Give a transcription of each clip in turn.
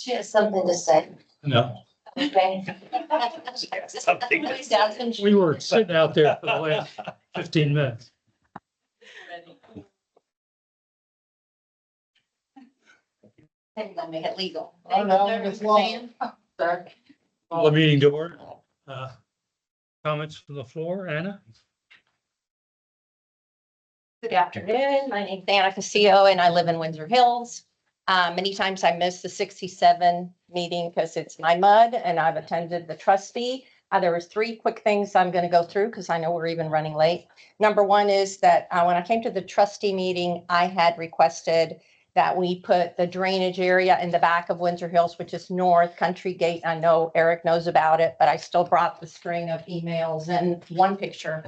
She has something to say. No, Okay. Something. Please ask him. We were sitting out there for the last 15 minutes. Maybe they'll make it legal. Oh, no, it's law. Sir. Call the meeting to order. Comments from the floor, Anna? Good afternoon. My name's Anna Castillo and I live in Windsor Hills. Many times I miss the 67 meeting because it's my mud and I've attended the trustee. There was 3 quick things I'm going to go through because I know we're even running late. Number one is that when I came to the trustee meeting, I had requested that we put the drainage area in the back of Windsor Hills, which is north Country Gate. I know Eric knows about it, but I still brought the string of emails and one picture.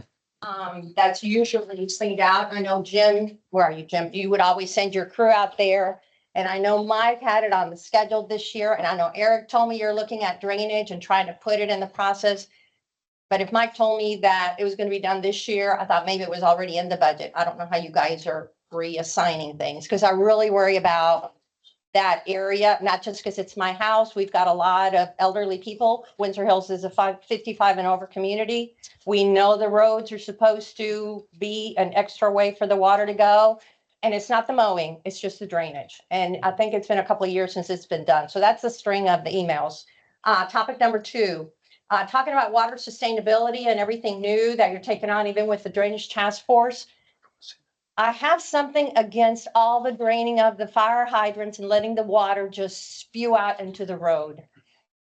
That's usually cleaned out. I know Jim, where are you, Jim? You would always send your crew out there. And I know Mike had it on the schedule this year. And I know Eric told me you're looking at drainage and trying to put it in the process. But if Mike told me that it was going to be done this year, I thought maybe it was already in the budget. I don't know how you guys are reassigning things because I really worry about that area, not just because it's my house. We've got a lot of elderly people. Windsor Hills is a 55 and over community. We know the roads are supposed to be an extra way for the water to go. And it's not the mowing, it's just the drainage. And I think it's been a couple of years since it's been done. So that's the string of the emails. Topic number 2, talking about water sustainability and everything new that you're taking on, even with the drainage task force. I have something against all the draining of the fire hydrants and letting the water just spew out into the road.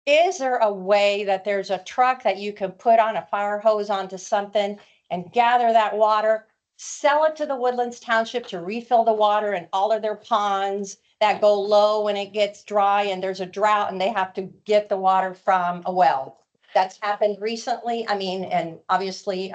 Is there a way that there's a truck that you can put on a fire hose onto something and gather that water, sell it to the Woodlands Township to refill the water in all of their ponds that go low when it gets dry and there's a drought and they have to get the water from a well? That's happened recently. I mean, and obviously,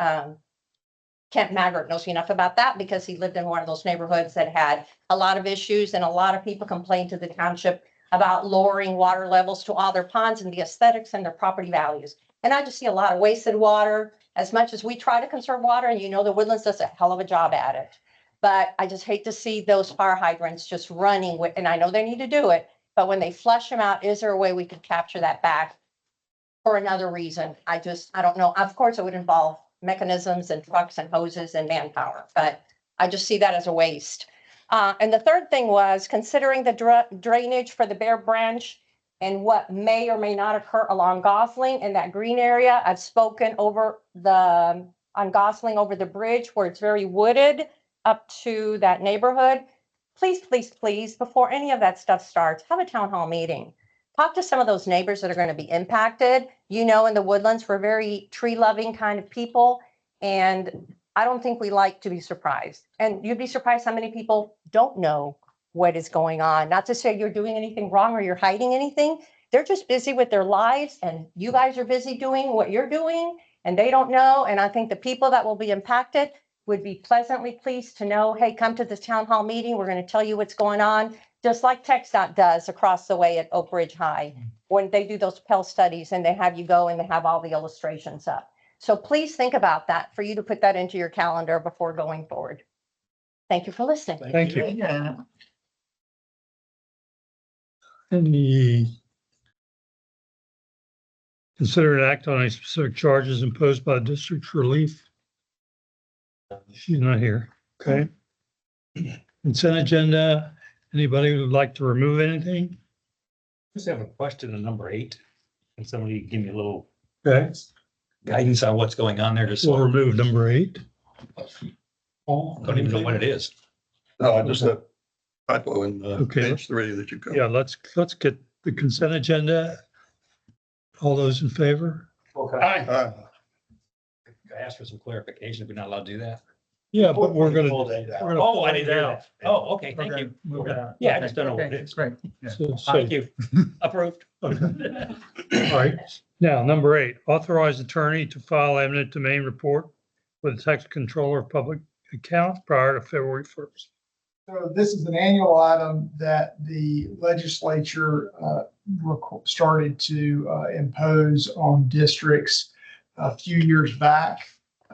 Kent Maggart knows enough about that because he lived in one of those neighborhoods that had a lot of issues and a lot of people complained to the township about lowering water levels to all their ponds and the aesthetics and their property values. And I just see a lot of wasted water. As much as we try to conserve water, and you know the Woodlands does a hell of a job at it. But I just hate to see those fire hydrants just running with, and I know they need to do it, but when they flush them out, is there a way we could capture that back for another reason? I don't know. Of course, it would involve mechanisms and trucks and hoses and manpower, but I just see that as a waste. And the third thing was considering the drainage for the Bear Branch and what may or may not occur along Gosling in that green area. I've spoken on Gosling over the bridge where it's very wooded up to that neighborhood. Please, please, please, before any of that stuff starts, have a town hall meeting. Talk to some of those neighbors that are going to be impacted. You know, in the Woodlands, we're very tree loving kind of people. And I don't think we like to be surprised. And you'd be surprised how many people don't know what is going on. Not to say you're doing anything wrong or you're hiding anything. They're just busy with their lives and you guys are busy doing what you're doing and they don't know. And I think the people that will be impacted would be pleasantly pleased to know, hey, come to this town hall meeting. We're going to tell you what's going on. Just like TxDOT does across the way at Oak Ridge High, when they do those Pell studies and they have you go and they have all the illustrations up. So please think about that for you to put that into your calendar before going forward. Thank you for listening. Thank you. Yeah. Any consider an act on any specific charges imposed by the district's relief? She's not here. Okay. Consent agenda. Anybody who would like to remove anything? Just have a question on number 8. Can somebody give me a little Okay. guidance on what's going on there? Just We'll remove number 8. don't even know what it is. No, I just have typo in Okay. page 3 that you got. Yeah, let's get the consent agenda. All those in favor? Okay. Ah, I asked for some clarification. If we're not allowed to do that. Yeah, but we're gonna. Oh, I didn't hear that. Oh, okay, thank you. Move it out. Yeah, I just don't know what it is. Great. So- Thank you. Approved. All right, now, number 8, authorize attorney to file eminent domain report with the Texas Controller of Public Accounts prior to February 1st. So this is an annual item that the legislature started to impose on districts a few years back.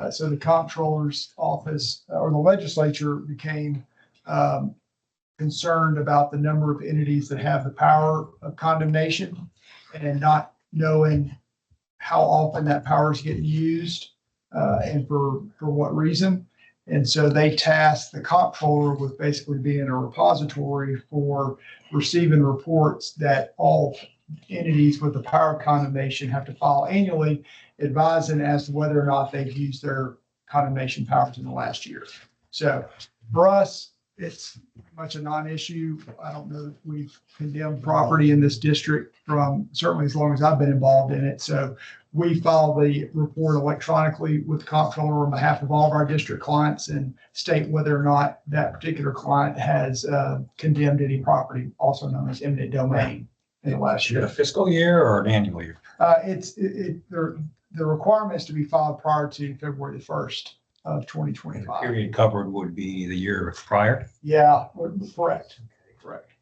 So the comptroller's office or the legislature became concerned about the number of entities that have the power of condemnation and not knowing how often that power is getting used, and for what reason. And so they tasked the comptroller with basically being a repository for receiving reports that all entities with the power of condemnation have to file annually, advising as to whether or not they've used their condemnation powers in the last year. So for us, it's much a non-issue. I don't know if we've condemned property in this district from certainly as long as I've been involved in it. So we file the report electronically with the comptroller on behalf of all of our district clients and state whether or not that particular client has condemned any property, also known as eminent domain, in the last Is it a year. fiscal year or an annual year? The requirement is to be filed prior to February the 1st of 2025. Period covered would be the year prior. Yeah, correct.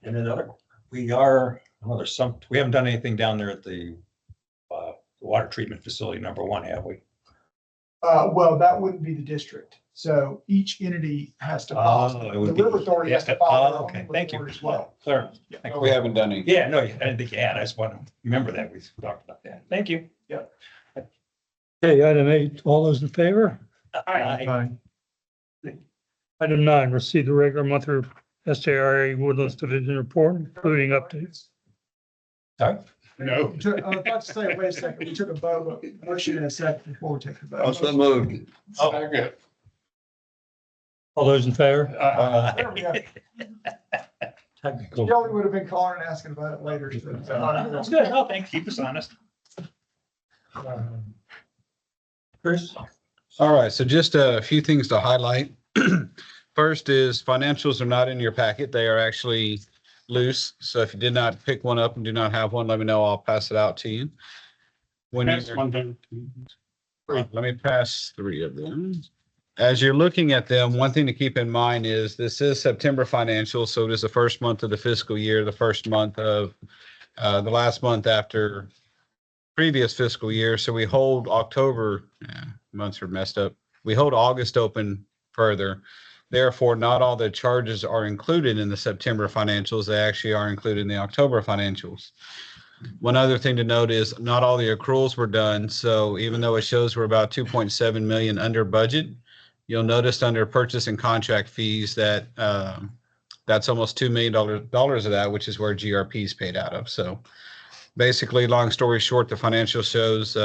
And then we haven't done anything down there at the water treatment facility #1, have we? Well, that wouldn't be the district. So each entity has to file. Oh, it The would be- River Authority has to yeah, file. their okay, own thank you. report as well. Clear. We haven't done any. Yeah, no, I didn't think you had. I just want to remember that we talked about that. Thank you. Okay, item 8, all those in favor? Aye. Item 9, receive the regular monthly SJRA Woodlands Division report, including updates. Sorry? No. I was about to say, wait a second, we took a vote, but motion in a second before we take the vote. Also moved. Oh. All those in favor? There we go. Technical. Kelly would have been calling and asking about it later. so- That's good. No, thanks. Keep us honest. Chris? All right, so just a few things to highlight. First is financials are not in your packet. They are actually loose. So if you did not pick one up and do not have one, let me know. I'll pass it out to you. When you, let me pass 3 of them. As you're looking at them, one thing to keep in mind is this is September financial, so it is the first month of the fiscal year, the first month of the last month after previous fiscal year. So we hold October, months are messed up. We hold August open further. Therefore, not all the charges are included in the September financials. They actually are included in the October financials. One other thing to note is not all the accruals were done. So even though it shows we're about 2.7 million under budget, you'll notice under purchase and contract fees that that's almost $2 million of that, which is where GRP is paid out of. So basically, long story short, the financial shows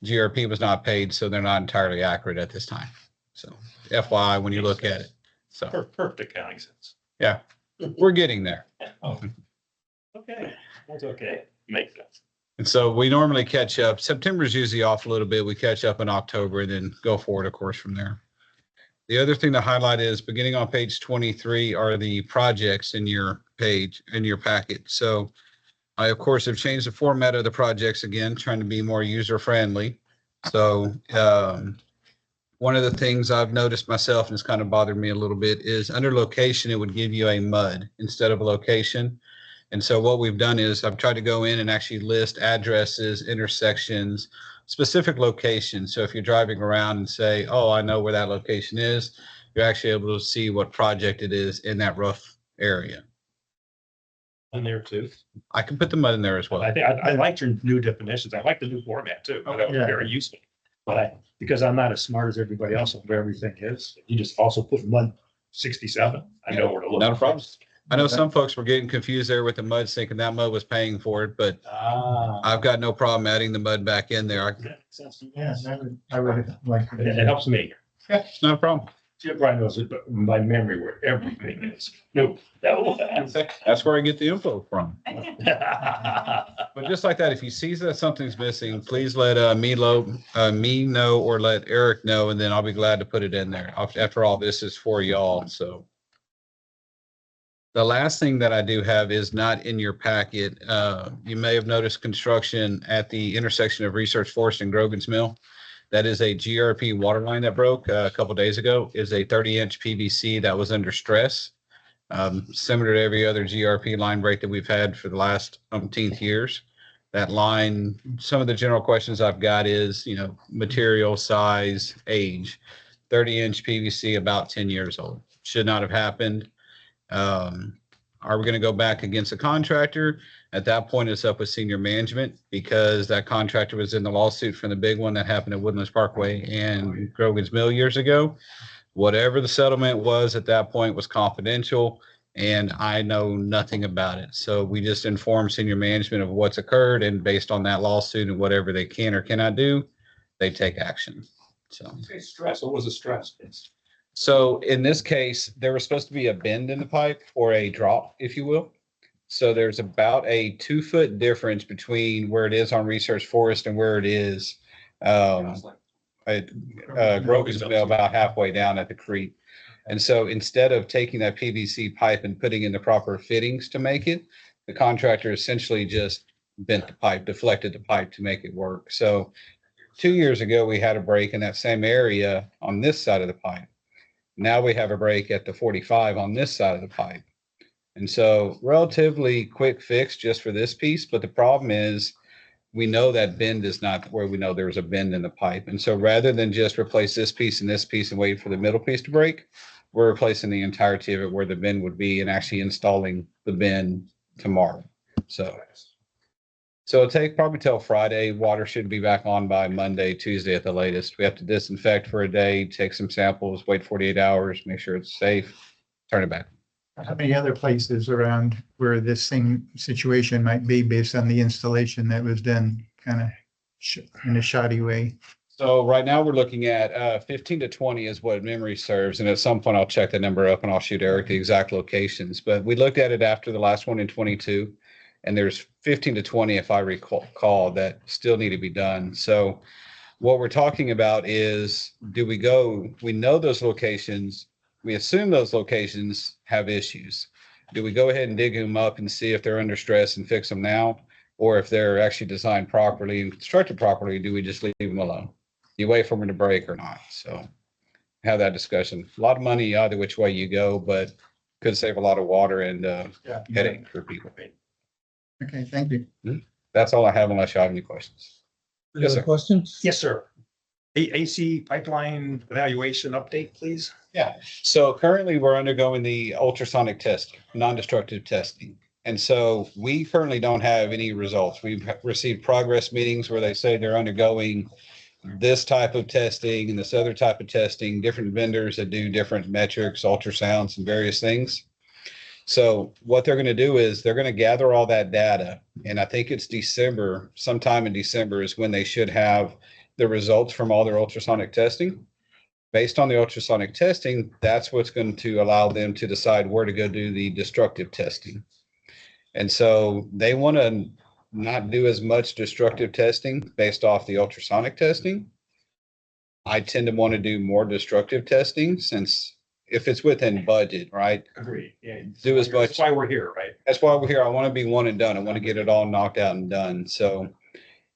GRP was not paid, so they're not entirely accurate at this time. So FYI, when you look at it. So Perfect accounting sense. yeah, we're getting there. Oh. Okay, that's okay. Makes sense. And so we normally catch up. September is usually off a little bit. We catch up in October and then go forward, of course, from there. The other thing to highlight is beginning on page 23 are the projects in your page, in your packet. So I, of course, have changed the format of the projects again, trying to be more user friendly. So one of the things I've noticed myself, and it's kind of bothered me a little bit, is under location, it would give you a MUD instead of a location. And so what we've done is I've tried to go in and actually list addresses, intersections, specific locations. So if you're driving around and say, oh, I know where that location is, you're actually able to see what project it is in that rough area. In there too. I can put the MUD in there as well. I think I liked your new definitions. I like the new format too. That was Yeah. very useful. But because I'm not as smart as everybody else on where everything is, you just also put MUD 67. I know where to look. Not a problem. I know some folks were getting confused there with the MUD, thinking that MUD was paying for it, but I've got no problem adding the MUD back in there. That makes sense. Yes, I would like. It helps me. It's not a problem. Jim probably knows it, but my memory where everything is. Nope. That's where I get the info from. But just like that, if you see that something's missing, please let me know or let Eric know, and then I'll be glad to put it in there. After all, this is for y'all, so. The last thing that I do have is not in your packet. You may have noticed construction at the intersection of Research Forest and Grogan's Mill. That is a GRP water line that broke a couple days ago. Is a 30-inch PVC that was under stress. Similar to every other GRP line break that we've had for the last umpteenth years. That line, some of the general questions I've got is, material, size, age. 30-inch PVC, about 10 years old. Should not have happened. Are we gonna go back against a contractor? At that point, it's up with senior management because that contractor was in the lawsuit from the big one that happened at Woodlands Parkway and Grogan's Mill years ago. Whatever the settlement was at that point was confidential and I know nothing about it. So we just inform senior management of what's occurred, and based on that lawsuit and whatever they can or cannot do, they take action. So. Stress, what was the stress? So in this case, there was supposed to be a bend in the pipe or a drop, if you will. So there's about a 2-foot difference between where it is on Research Forest and where it is Grogan's Mill, about halfway down at the creek. And so instead of taking that PVC pipe and putting in the proper fittings to make it, the contractor essentially just bent the pipe, deflected the pipe to make it work. So 2 years ago, we had a break in that same area on this side of the pipe. Now we have a break at the 45 on this side of the pipe. And so relatively quick fix just for this piece. But the problem is we know that bend is not where we know there was a bend in the pipe. And so rather than just replace this piece and this piece and wait for the middle piece to break, we're replacing the entirety of it where the bend would be and actually installing the bend tomorrow. So it'll take probably till Friday. Water should be back on by Monday, Tuesday at the latest. We have to disinfect for a day, take some samples, wait 48 hours, make sure it's safe, turn it back. How many other places around where this same situation might be based on the installation that was done kind of in a shoddy way? So right now we're looking at 15 to 20 is what memory serves. And at some point I'll check the number up and I'll shoot Eric the exact locations. But we looked at it after the last one in 22. And there's 15 to 20, if I recall, that still need to be done. So what we're talking about is, we know those locations, we assume those locations have issues. Do we go ahead and dig them up and see if they're under stress and fix them now? Or if they're actually designed properly and constructed properly, do we just leave them alone? Do you wait for them to break or not? So have that discussion. A lot of money either which way you go, but could save a lot of water and headache for people. Okay, thank you. That's all I have unless you have any questions. Any Yes, other sir. questions? Yes, sir. AC pipeline evaluation update, please. Yeah, so currently we're undergoing the ultrasonic testing, non-destructive testing. And so we currently don't have any results. We've received progress meetings where they say they're undergoing this type of testing and this other type of testing, different vendors that do different metrics, ultrasounds and various things. So what they're going to do is they're going to gather all that data. And I think it's December, sometime in December is when they should have the results from all their ultrasonic testing. Based on the ultrasonic testing, that's what's going to allow them to decide where to go do the destructive testing. And so they want to not do as much destructive testing based off the ultrasonic testing. I tend to want to do more destructive testing since if it's within budget, right? Agreed. Yeah. Do as much. That's why we're here, right? That's why we're here. I want to be one and done. I want to get it all knocked out and done. So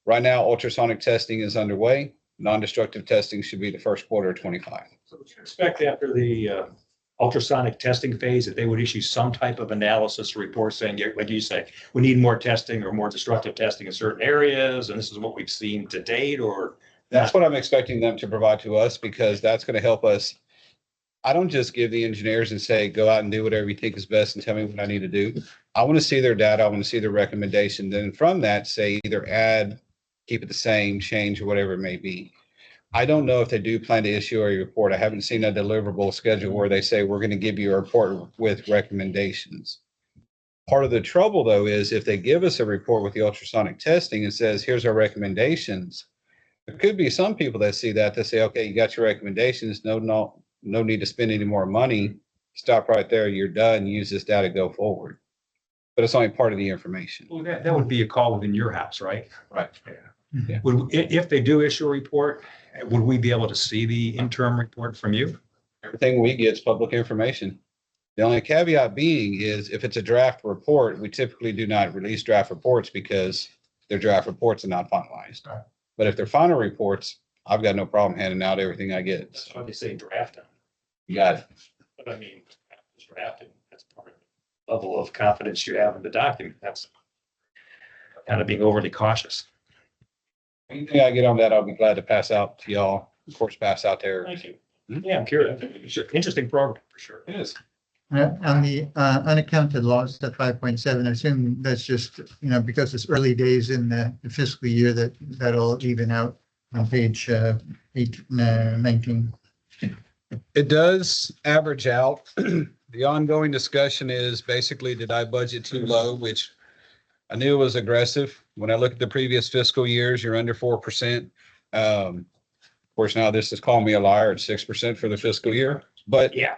right now, ultrasonic testing is underway. Non-destructive testing should be the first quarter of 25. So would you expect after the ultrasonic testing phase that they would issue some type of analysis report saying, like you say, we need more testing or more destructive testing in certain areas, and this is what we've seen to date, or? That's what I'm expecting them to provide to us because that's going to help us. I don't just give the engineers and say, go out and do whatever you think is best and tell me what I need to do. I want to see their data. I want to see their recommendation. Then from that, say either add, keep it the same, change, or whatever it may be. I don't know if they do plan to issue a report. I haven't seen a deliverable schedule where they say, we're going to give you a report with recommendations. Part of the trouble though, is if they give us a report with the ultrasonic testing and says, here's our recommendations. There could be some people that see that, they say, okay, you got your recommendations. No need to spend any more money. Stop right there. You're done. Use this data, go forward. But it's only part of the information. Well, that would be a call within your house, right? Right. Yeah. If they do issue a report, would we be able to see the interim report from you? Everything we get is public information. The only caveat being is if it's a draft report, we typically do not release draft reports because they're draft reports and not finalized. Right. But if they're final reports, I've got no problem handing out everything I get. That's why they say draft. You got it. But I mean, it's drafted. That's part of the level of confidence you have in the document. That's kind of being overly cautious. Anything I get on that, I'll be glad to pass out to y'all. Of course, pass out there. Thank you. Yeah, I'm curious. It's an interesting program for sure. It is. On the unaccounted loss, the 5.7, I assume that's just, because it's early days in the fiscal year that'll even out on page 19. It does average out. The ongoing discussion is basically, did I budget too low, which I knew was aggressive. When I look at the previous fiscal years, you're under 4%. Of course, now this is calling me a liar at 6% for the fiscal year, but Yeah.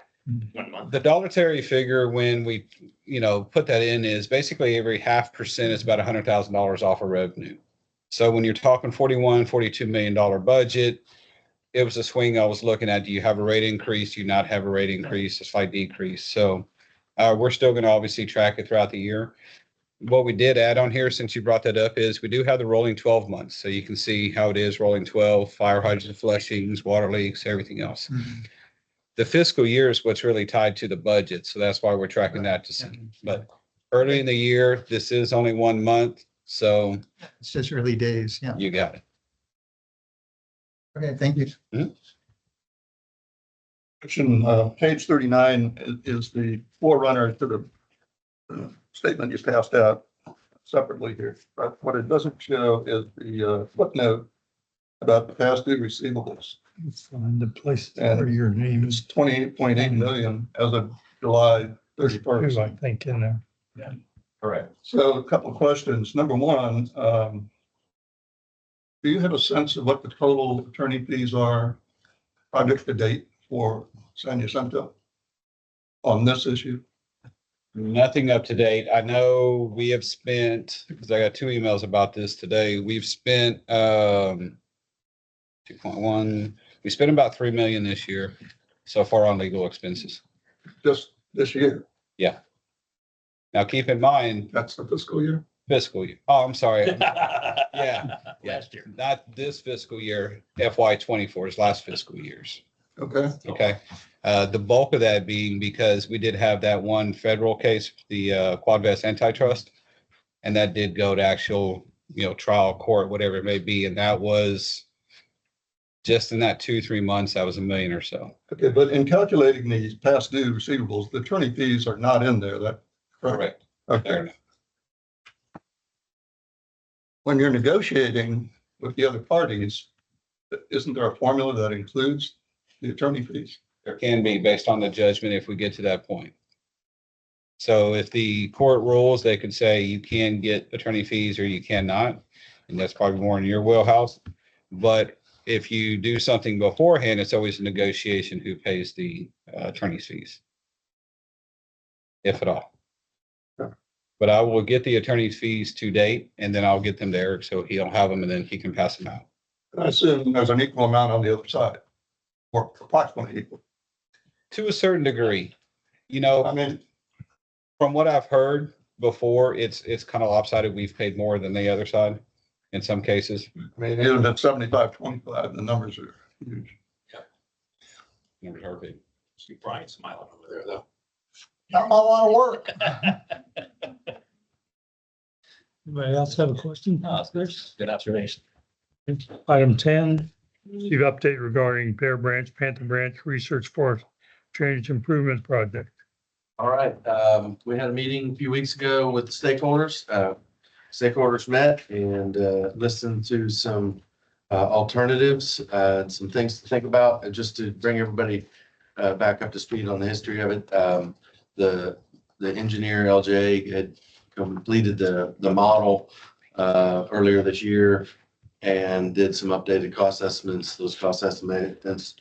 1 month. the Dollar Terry figure, when we, put that in, is basically every 0.5% is about $100,000 off of revenue. So when you're talking $42 million budget, it was a swing I was looking at. Do you have a rate increase? Do you not have a rate increase, a slight decrease? So we're still going to obviously track it throughout the year. What we did add on here, since you brought that up, is we do have the rolling 12 months. So you can see how it is rolling 12, fire hydrant flushings, water leaks, everything else. The fiscal year is what's really tied to the budget. So that's why we're tracking that to see. But early in the year, this is only 1 month. So It's just early days, yeah. you got it. Okay, thank you. Section, page 39 is the forerunner to the statement you passed out separately here. But what it doesn't show is the footnote about the past due receivables. Find the place where your name It's is 28.8 million as of July too, 31st. I think, in there. Correct. So a couple of questions. Number one, do you have a sense of what the total attorney fees are project to date for San Jacinto on this issue? Nothing up to date. I know we have spent, because I got 2 emails about this today. We've spent 2.1. We spent about 3 million this year so far on legal expenses. Just this year? Yeah. Now keep in mind, That's the fiscal year? fiscal year. Oh, I'm sorry. Yeah. Last year. Not this fiscal year, FY 24 is last fiscal year's. Okay. Okay. The bulk of that being because we did have that one federal case, the Quadvest antitrust. And that did go to actual, trial court, whatever it may be. And that was just in that 2-3 months, that was $1 million or so. Okay, but in calculating these past due receivables, the attorney fees are not in there, that, Correct. okay. When you're negotiating with the other parties, isn't there a formula that includes the attorney fees? There can be based on the judgment if we get to that point. So if the court rules, they could say you can get attorney fees or you cannot. And that's probably more in your wheelhouse. But if you do something beforehand, it's always a negotiation who pays the attorney's fees. If at all. Sure. But I will get the attorney's fees to date and then I'll get them to Eric so he'll have them and then he can pass them out. I assume there's an equal amount on the other side, or approximately equal. To a certain degree, I mean, from what I've heard before, it's kind of lopsided. We've paid more than the other side in some cases. it would have been 75-25, the numbers are huge. Numbers are big. See Brian smiling over there, though. Not a lot of work. Anybody else have a question? No, it's good observation. Item 10, receive update regarding Pear Branch, Panther Branch Research Forest Drainage Improvement Project. All right, we had a meeting a few weeks ago with the stakeholders. Stakeholders met and listened to some alternatives, some things to think about, and just to bring everybody back up to speed on the history of it. The engineer LJ had completed the model earlier this year and did some updated cost estimates. Those cost estimates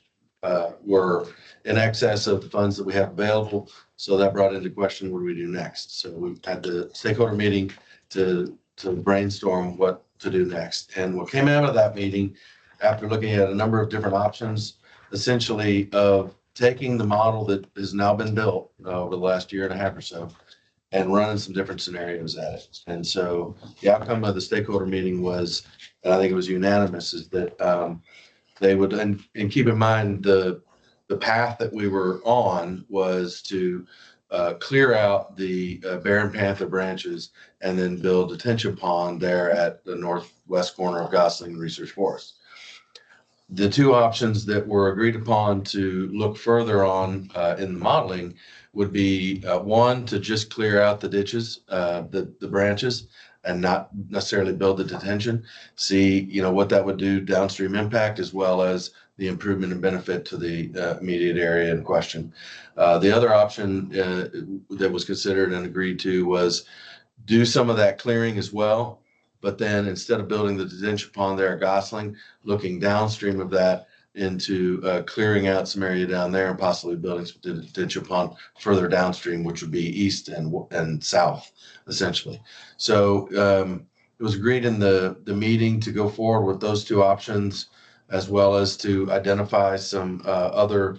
were in excess of the funds that we have available. So that brought into question, what do we do next? So we had the stakeholder meeting to brainstorm what to do next. And what came out of that meeting, after looking at a number of different options, essentially of taking the model that has now been built over the last year and a half or so and running some different scenarios at it. And so the outcome of the stakeholder meeting was, and I think it was unanimous, is that they would, and keep in mind the path that we were on was to clear out the Bear and Panther branches and then build a detention pond there at the northwest corner of Gosling Research Forest. The two options that were agreed upon to look further on in the modeling would be, one, to just clear out the ditches, the branches, and not necessarily build the detention. See, what that would do downstream impact, as well as the improvement and benefit to the immediate area in question. The other option that was considered and agreed to was do some of that clearing as well, but then instead of building the detention pond there at Gosling, looking downstream of that into clearing out some area down there and possibly building some detention pond further downstream, which would be east and south, essentially. So it was agreed in the meeting to go forward with those two options, as well as to identify some other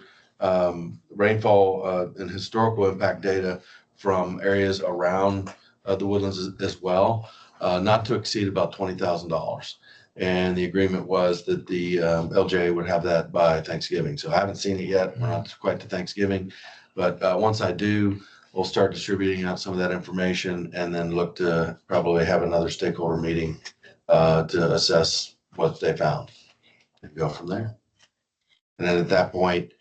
rainfall and historical impact data from areas around the Woodlands as well, not to exceed about $20,000. And the agreement was that the LJ would have that by Thanksgiving. So I haven't seen it yet. We're not quite to Thanksgiving, but once I do, we'll start distributing out some of that information and then look to probably have another stakeholder meeting to assess what they found and go from there. And then at that point,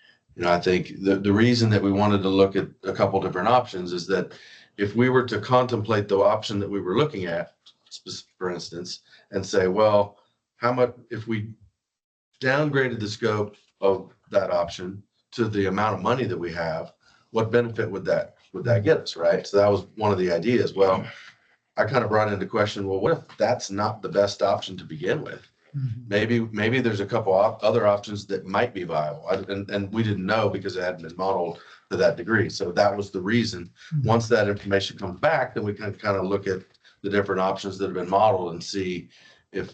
I think the reason that we wanted to look at a couple different options is that if we were to contemplate the option that we were looking at, for instance, and say, well, how much, if we downgraded the scope of that option to the amount of money that we have, what benefit would that get us, right? So that was one of the ideas. Well, I kind of brought into question, well, what if that's not the best option to begin with? Maybe there's a couple other options that might be viable, and we didn't know because it hadn't been modeled to that degree. So that was the reason. Once that information comes back, then we can kind of look at the different options that have been modeled and see if,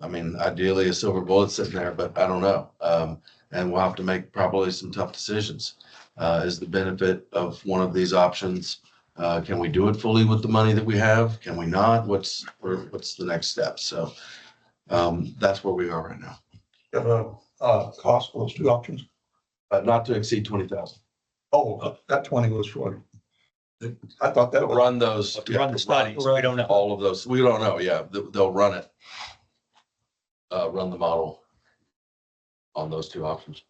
ideally a silver bullet sitting there, but I don't know. And we'll have to make probably some tough decisions. Is the benefit of one of these options? Can we do it fully with the money that we have? Can we not? What's the next step? So that's where we are right now. Cost for those two options? Not to exceed 20,000. Oh, that 20 was for, I thought that was. Run those. To run the studies, we don't know. All of those. We don't know. Yeah, they'll run it. Run the model on those two options.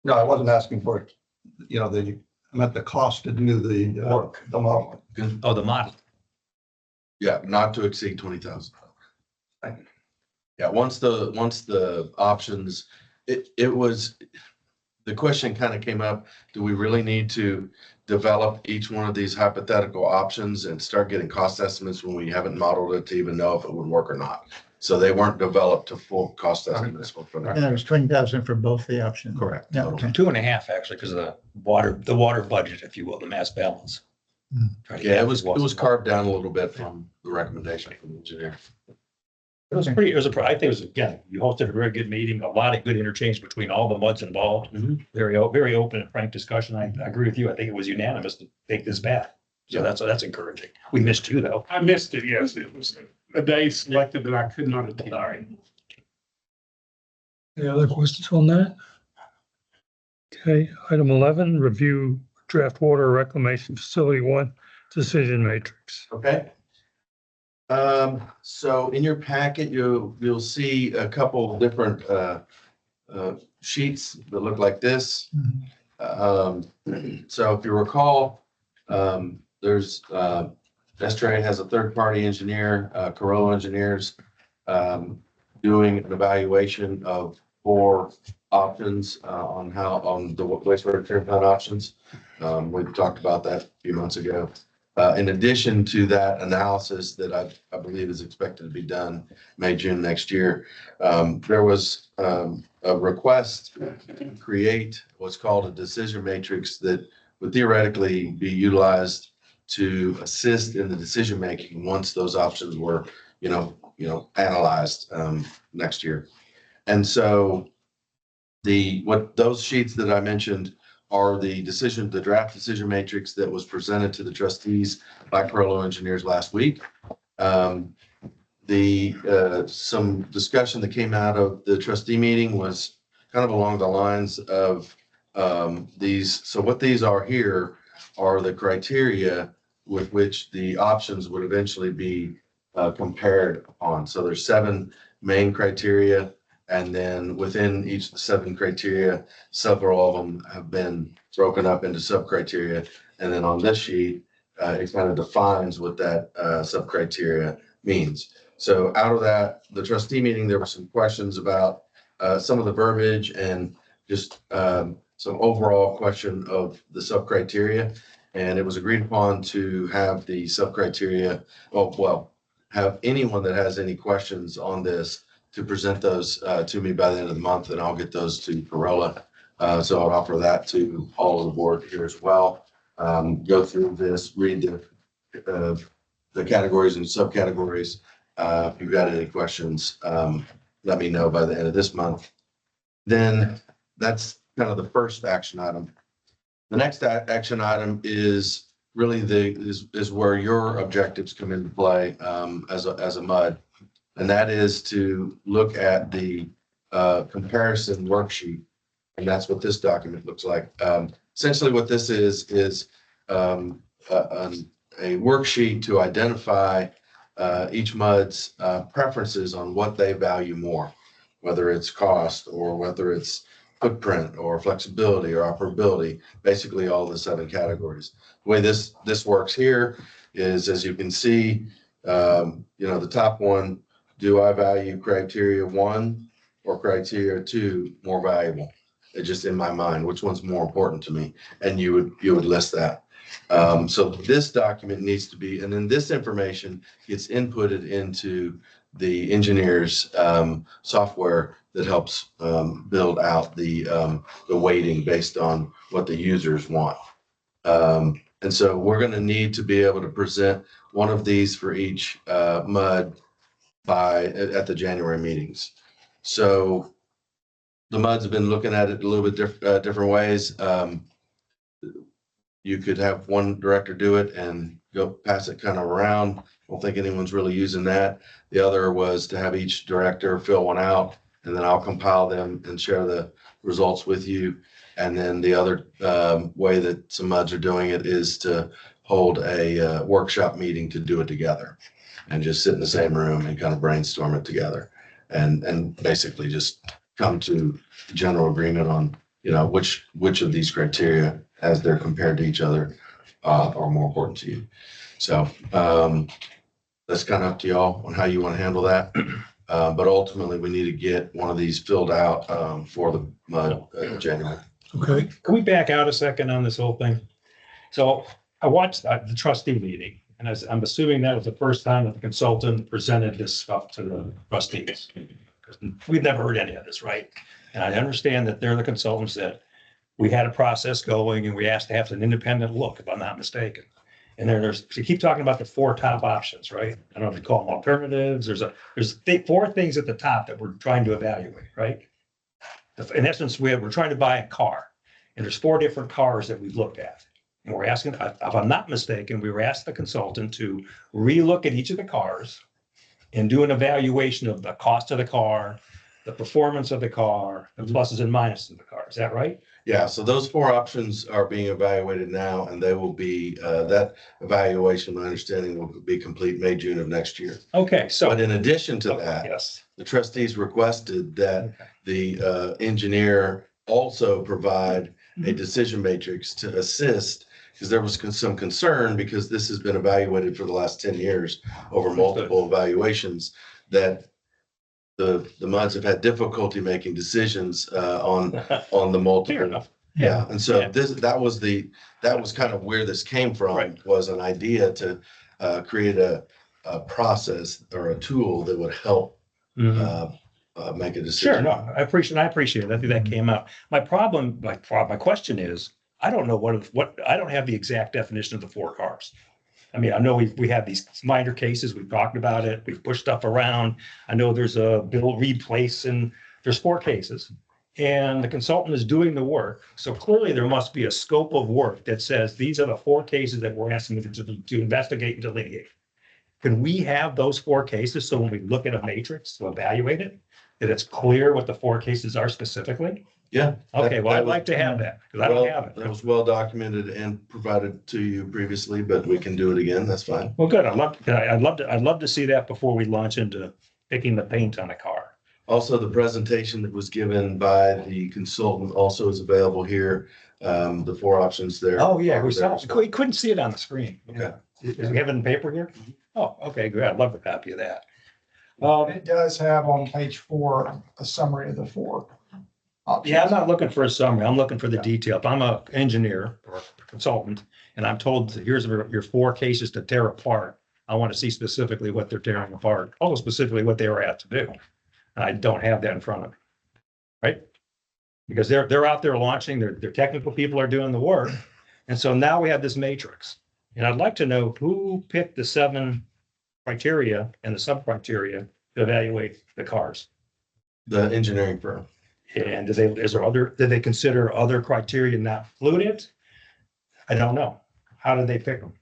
No, I wasn't asking for, I meant the cost to do the work, the modeling. Oh, the model. Yeah, not to exceed 20,000. Thank you. Yeah, once the options, it was, the question kind of came up, do we really need to develop each one of these hypothetical options and start getting cost estimates when we haven't modeled it to even know if it would work or not? So they weren't developed to full cost estimates for And that. it was 20,000 for both the options. Correct. Yeah, Total. okay. 2.5 actually, because of the water budget, if you will, the mass balance. Try to Yeah, get it was carved down a little bit from the recommendation from the engineer. It was pretty, I think it was, again, you hosted a very good meeting, a lot of good interchange between all the MUDs involved. Mhm. Very open and frank discussion. I agree with you. I think it was unanimous to take this back. So Yeah. that's encouraging. We missed you though. I missed it, yes. It was a day selected that I could not attend. Sorry. Any other questions on that? Okay, item 11, review draft water reclamation facility 1 decision matrix. Okay. So in your packet, you'll see a couple of different sheets that look like this. So if you recall, there's Estrade has a third-party engineer, Corolla Engineers, doing an evaluation of 4 options on the wastewater treatment plant options. We talked about that a few months ago. In addition to that analysis that I believe is expected to be done May, June next year, there was a request to create what's called a decision matrix that would theoretically be utilized to assist in the decision making once those options were, analyzed next year. And so what those sheets that I mentioned are the draft decision matrix that was presented to the trustees by Corolla Engineers last week. Some discussion that came out of the trustee meeting was kind of along the lines of these. So what these are here are the criteria with which the options would eventually be compared on. So there's 7 main criteria. And then within each of the 7 criteria, several of them have been broken up into sub-criteria And then on this sheet, it kind of defines what that sub-criteria means. So out of that, the trustee meeting, there were some questions about some of the verbiage and just some overall question of the sub-criteria. And it was agreed upon to have the sub-criteria, have anyone that has any questions on this to present those to me by the end of the month, and I'll get those to Corolla. So I'll offer that to all of the board here as well. Go through this, read the categories and subcategories. If you've got any questions, let me know by the end of this month. Then that's kind of the first action item. The next action item is really is where your objectives come into play as a MUD. And that is to look at the comparison worksheet. And that's what this document looks like. Essentially what this is a worksheet to identify each MUD's preferences on what they value more, whether it's cost or whether it's footprint or flexibility or operability, basically all the 7 categories. The way this works here is, as you can see, the top one, do I value criteria 1 or criteria 2 more valuable? It's just in my mind, which one's more important to me? And you would list that. So this document needs to be, and then this information gets inputted into the engineer's software that helps build out the weighting based on what the users want. And so we're going to need to be able to present one of these for each MUD at the January meetings. So the MUDs have been looking at it a little bit different ways. You could have one director do it and go pass it kind of around. I don't think anyone's really using that. The other was to have each director fill one out, and then I'll compile them and share the results with you. And then the other way that some MUDs are doing it is to hold a workshop meeting to do it together and just sit in the same room and kind of brainstorm it together and basically just come to general agreement on, which of these criteria as they're compared to each other are more important to you. So that's kind of up to y'all on how you want to handle that. But ultimately, we need to get one of these filled out for the MUD January. Okay, Can we back out a second on this whole thing? So I watched the trustee meeting, and I'm assuming that was the first time that the consultant presented this stuff to the trustees. Because we've never heard any of this, right? And I understand that they're the consultants that we had a process going and we asked to have an independent look, if I'm not mistaken. And there's, you keep talking about the 4 top options, right? I don't know if you call them alternatives. There's 4 things at the top that we're trying to evaluate, right? In essence, we're trying to buy a car, and there's 4 different cars that we've looked at. And we're asking, if I'm not mistaken, we were asked the consultant to relook at each of the cars and do an evaluation of the cost of the car, the performance of the car, the pluses and minuses of the car. Is that right? Yeah, so those 4 options are being evaluated now, and they will be, that evaluation, my understanding, will be complete May, June of next year. Okay, so. But in addition to that, Yes. the trustees requested that the engineer also provide a decision matrix to assist, because there was some concern, because this has been evaluated for the last 10 years over multiple evaluations, that the MUDs have had difficulty making decisions on the Fair multiple. enough. Yeah, and so Yeah. that was kind of where this came from, Right. was an idea to create a process or a tool that would help make a decision. Sure, no, I appreciate it. I think that came out. My problem, my question is, I don't know what, I don't have the exact definition of the 4 cars. I mean, I know we have these minor cases, we've talked about it, we've pushed stuff around. I know there's a bill replace, and there's 4 cases. And the consultant is doing the work. So clearly there must be a scope of work that says, these are the 4 cases that we're asking them to investigate and delineate. Can we have those 4 cases, so when we look at a matrix to evaluate it, that it's clear what the 4 cases are specifically? Yeah. Okay, well, that I'd like to have that, because I well, don't have it. That was well documented and provided to you previously, but we can do it again. That's fine. Well, good. I'd love to see that before we launch into picking the paint on a car. Also, the presentation that was given by the consultant also is available here. The four options there. Oh, yeah, we are saw, there. we couldn't see it on the screen. Okay. Is we have it in paper here? Oh, okay, good. I'd love a copy of that. It does have on page 4, a summary of the 4 options. Yeah, I'm not looking for a summary. I'm looking for the detail. If I'm a engineer or a consultant and I'm told, here's your 4 cases to tear apart, I want to see specifically what they're tearing apart, also specifically what they were asked to do. And I don't have that in front of me. Right? Because they're out there launching, their technical people are doing the work. And so now we have this matrix. And I'd like to know who picked the 7 criteria and the sub-criteria to evaluate the cars. The engineering firm. And did they consider other criteria not included? I don't know. How did they pick them?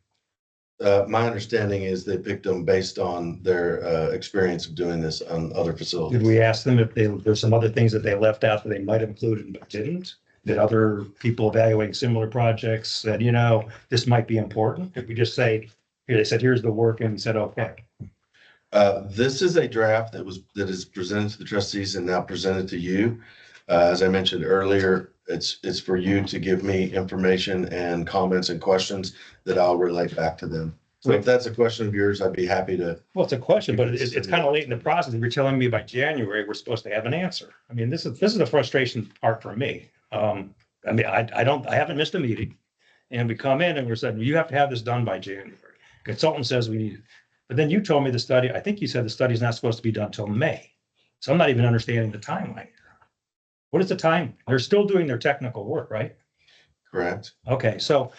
My understanding is they picked them based on their experience of doing this on other Did facilities. we ask them if there's some other things that they left out that they might have included but didn't? Did other people evaluating similar projects said, this might be important? Did we just say, here, they said, here's the work, and we said, okay. This is a draft that is presented to the trustees and now presented to you. As I mentioned earlier, it's for you to give me information and comments and questions that I'll relay back to them. So if that's a question of yours, I'd be happy to. Well, it's a question, but it's kind of late in the process. If you're telling me by January, we're supposed to have an answer. I mean, this is the frustration part for me. I haven't missed a meeting. And we come in and we're saying, you have to have this done by January. Consultant says we need it. But then you told me I think you said the study's not supposed to be done till May. So I'm not even understanding the timeline here. What is the time? They're still doing their technical work, right? Correct. Okay, so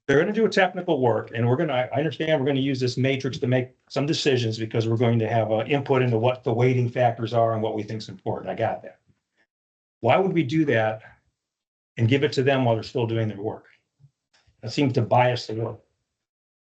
they're going to do a technical work and I understand we're going to use this matrix to make some decisions because we're going to have input into what the weighting factors are and what we think is important. I got that. Why would we do that and give it to them while they're still doing their work? That seems to bias the work.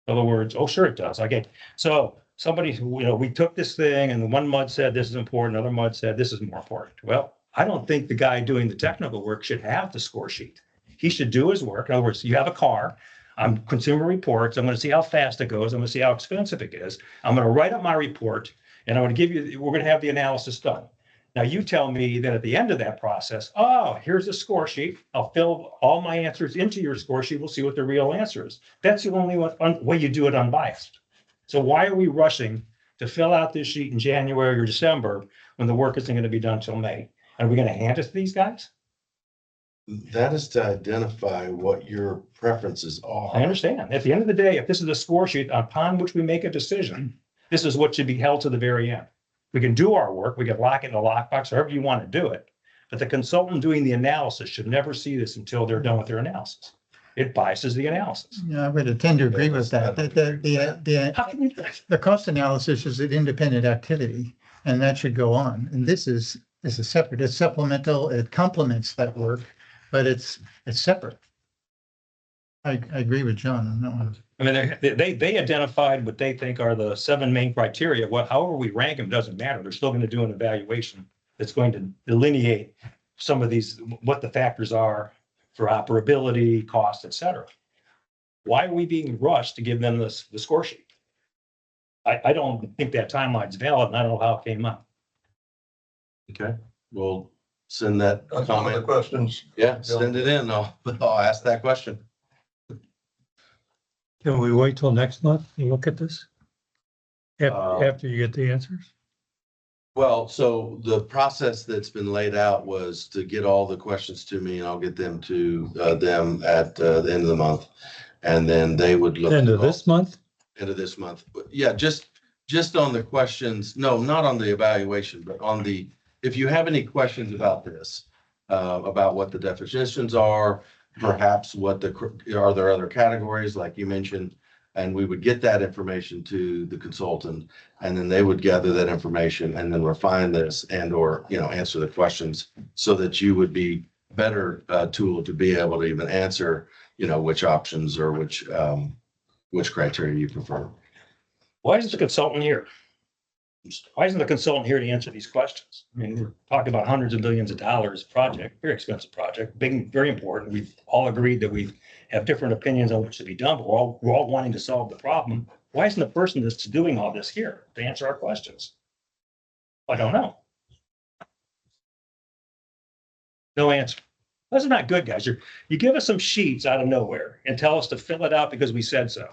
In other words, oh, sure it does. Okay, so somebody, we took this thing and one MUD said this is important, another MUD said this is more important. Well, I don't think the guy doing the technical work should have the score sheet. He should do his work. In other words, you have a car, I'm Consumer Reports, I'm going to see how fast it goes, I'm going to see how expensive it is. I'm going to write up my report and I'm going to we're going to have the analysis done. Now you tell me that at the end of that process, here's a score sheet. I'll fill all my answers into your score sheet. We'll see what the real answer is. That's the only way you do it unbiased. So why are we rushing to fill out this sheet in January or December when the work isn't going to be done till May? Are we going to hand it to these guys? That is to identify what your preferences are. I understand. At the end of the day, if this is a score sheet upon which we make a decision, this is what should be held to the very end. We can do our work. We can lock it in a lockbox, however you want to do it. But the consultant doing the analysis should never see this until they're done with their analysis. It biases the analysis. Yeah, I would tend to agree with that. How can you? The cost analysis is an independent activity and that should go on. And this is separate. It's supplemental. It complements that work, but it's separate. I agree with John on that one. I mean, they identified what they think are the 7 main criteria. However we rank them, doesn't matter. They're still going to do an evaluation that's going to delineate some of these, what the factors are for operability, cost, et cetera. Why are we being rushed to give them the score sheet? I don't think that timeline's valid, and I don't know how it came up. Okay, we'll send that That's one of the comment. questions. Yeah, send it in. I'll ask that question. Can we wait till next month to look at this? Uh, After you get the answers? Well, so the process that's been laid out was to get all the questions to me and I'll get them to them at the end of the month. And then they would look. End of this month? End of this month. But yeah, just on the questions, no, not on the evaluation, but on if you have any questions about this, about what the definitions are, perhaps are there other categories like you mentioned, and we would get that information to the consultant and then they would gather that information and then refine this or answer the questions so that you would be better tool to be able to even answer, which options or which criteria you prefer. Why isn't the consultant here? Why isn't the consultant here to answer these questions? I mean, we're talking about hundreds of millions of dollars project, very expensive project, big, very important. We've all agreed that we have different opinions on what should be done, but we're all wanting to solve the problem. Why isn't the person that's doing all this here to answer our questions? I don't know. No answer. This is not good, guys. You give us some sheets out of nowhere and tell us to fill it out because we said so.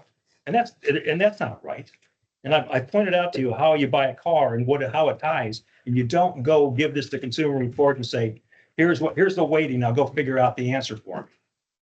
And that's not right. And I pointed out to you how you buy a car and how it ties, and you don't go give this to Consumer Report and say, here's the waiting. Now go figure out the answer for me.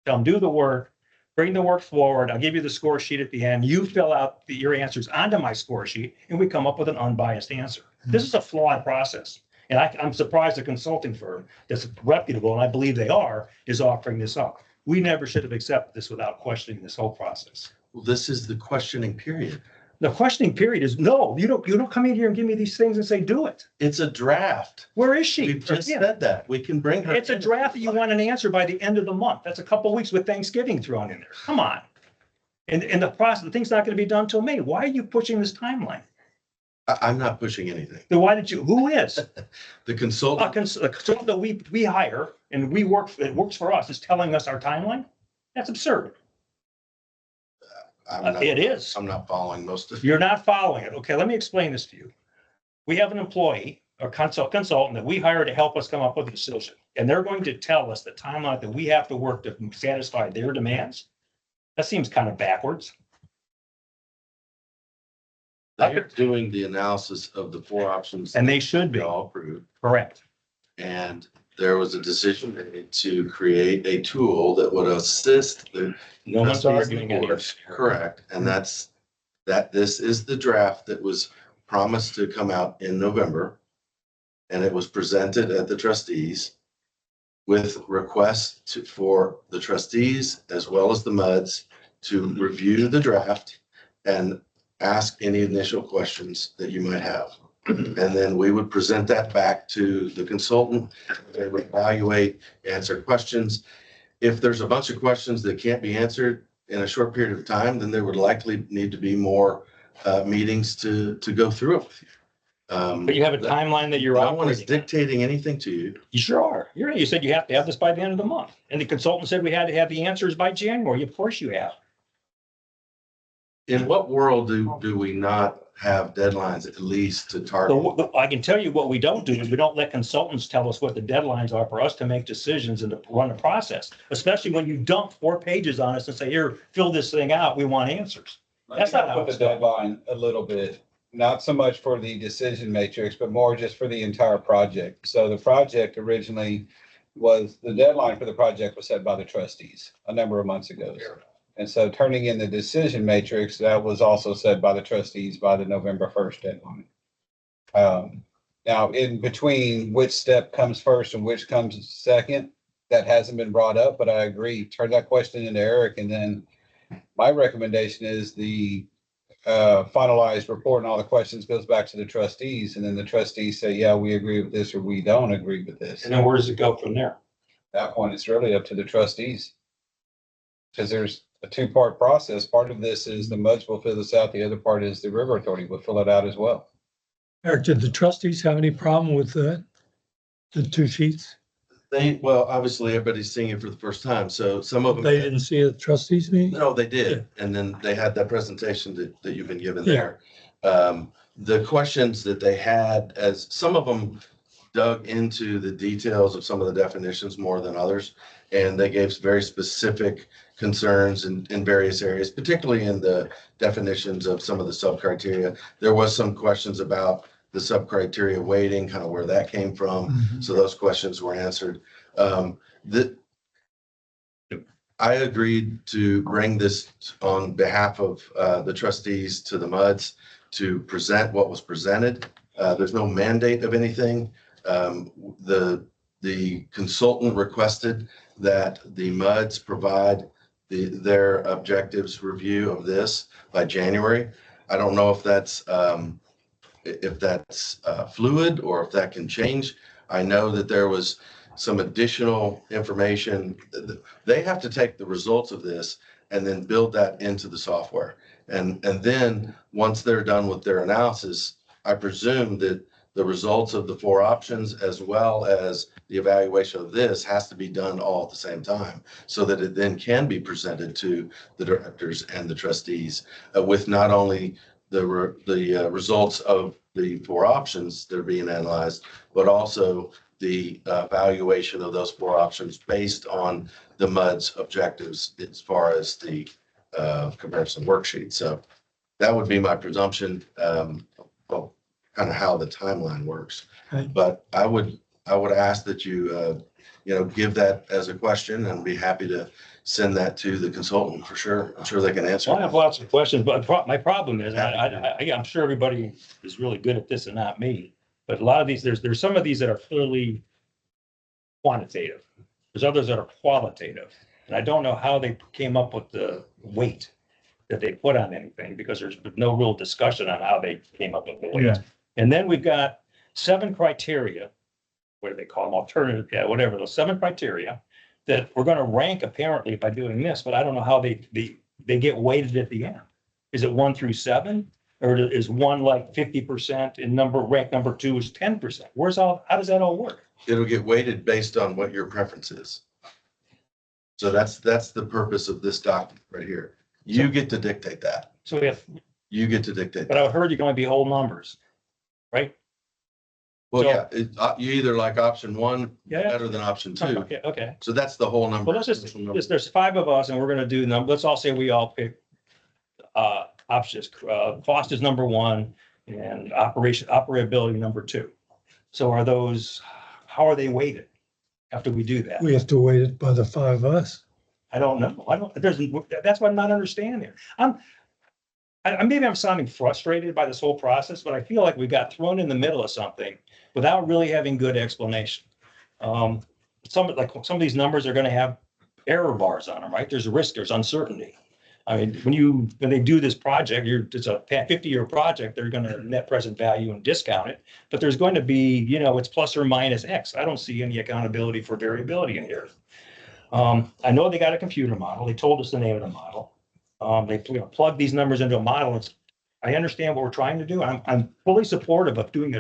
Tell them, do the work, bring the work forward. I'll give you the score sheet at the end. You fill out your answers onto my score sheet and we come up with an unbiased answer. This is a flawed process. And I'm surprised a consulting firm that's reputable, and I believe they are, is offering this up. We never should have accepted this without questioning this whole process. Well, this is the questioning period. The questioning period is, no, you don't come in here and give me these things and say, do it. It's a draft. Where is she? We've just Yeah. said that. We can bring her. It's a in. draft that you want an answer by the end of the month. That's a couple of weeks with Thanksgiving thrown in there. Come on. And the process, the thing's not going to be done till May. Why are you pushing this timeline? I'm not pushing anything. Then why did you, who is? The consultant, The consultant that we hire and it works for us is telling us our timeline? That's absurd. It is. I'm not following most of it. You're not following it. Okay, let me explain this to you. We have an employee, a consultant that we hire to help us come up with a solution. And they're going to tell us the timeline that we have to work to satisfy their demands. That seems kind of backwards. They're doing the analysis of the 4 options. And they should be. We all approved. Correct. And there was a decision made to create a tool that would assist the. No one's arguing any of board. this. Correct. And this is the draft that was promised to come out in November. And it was presented at the trustees with requests for the trustees as well as the MUDs to review the draft and ask any initial questions that you might have. And then we would present that back to the consultant. They would evaluate, answer questions. If there's a bunch of questions that can't be answered in a short period of time, then there would likely need to be more meetings to go through it with you. But you have a timeline that you're No one is operating. dictating anything to you. You sure are. You said you have to have this by the end of the month. And the consultant said we had to have the answers by January. Of course you have. In what world do we not have deadlines at least to target? I can tell you what we don't do is we don't let consultants tell us what the deadlines are for us to make decisions and to run a process, especially when you dump 4 pages on us and say, here, fill this thing out. We want answers. That's not how Put the it's done. deadline a little bit, not so much for the decision matrix, but more just for the entire project. So the project originally the deadline for the project was set by the trustees a number of months ago. And so turning in the decision matrix, that was also set by the trustees by the November 1st deadline. Now, in between which step comes first and which comes second, that hasn't been brought up, but I agree. Turn that question into Eric, and then my recommendation is the finalized report and all the questions goes back to the trustees, and then the trustees say, yeah, we agree with this, or we don't agree with this. And then where does it go from there? At that point, it's really up to the trustees. Because there's a 2-part process. Part of this is the MUDs will fill this out. The other part is the River Authority will fill it out as well. Eric, did the trustees have any problem with the 2 sheets? Well, obviously, everybody's seeing it for the first time, so some of them. They didn't see it at trustees meeting? No, they did. And then they had that presentation that you've been given Yeah. there. The questions that they had, as some of them dug into the details of some of the definitions more than others. And they gave very specific concerns in various areas, particularly in the definitions of some of the sub-criteria. There was some questions about the sub-criteria weighting, kind of where that came from. So those questions were answered. I agreed to bring this on behalf of the trustees to the MUDs to present what was presented. There's no mandate of anything. The consultant requested that the MUDs provide their objectives review of this by January. I don't know if that's fluid or if that can change. I know that there was some additional information. They have to take the results of this and then build that into the software. And then once they're done with their analysis, I presume that the results of the 4 options as well as the evaluation of this has to be done all at the same time so that it then can be presented to the directors and the trustees with not only the results of the 4 options that are being analyzed, but also the valuation of those four options based on the MUD's objectives as far as the comparison worksheet. So that would be my presumption, well, kind of how the timeline works. Okay. But I would ask that you, give that as a question and be happy to send that to the consultant for sure. I'm sure they can answer. Well, I have lots of questions, but my problem is, I'm sure everybody is really good at this and not me. But a lot of these, there's some of these that are clearly quantitative. There's others that are qualitative. And I don't know how they came up with the weight that they put on anything, because there's no real discussion on how they came up with the weight. Yeah. And then we've got 7 criteria, what do they call them, alternative, yeah, whatever, those 7 criteria that we're gonna rank apparently by doing this, but I don't know how they get weighted at the end. Is it 1 through 7? Or is one like 50% and rank number 2 is 10%? How does that all work? It'll get weighted based on what your preference is. So that's the purpose of this document right here. You get to dictate that. So if, You get to dictate but that. I heard you're going to be whole numbers, right? Well, so- yeah, you either like option 1 Yeah. better than option 2. Okay. So that's the whole number. Well, there's 5 of us and we're gonna do let's all say we all pick, options, cost is number 1 and operability number 2. So how are they weighted after we do that? We have to wait it by the 5 of us. I don't know. That's what I'm not understanding. Maybe I'm sounding frustrated by this whole process, but I feel like we got thrown in the middle of something without really having good explanation. Some of these numbers are gonna have error bars on them, right? There's risk, there's uncertainty. I mean, when they do this project, it's a 50-year project, they're gonna net present value and discount it, but there's going to be, it's plus or minus X. I don't see any accountability for variability in here. I know they got a computer model. They told us the name of the model. They plug these numbers into a model. I understand what we're trying to do. I'm fully supportive of doing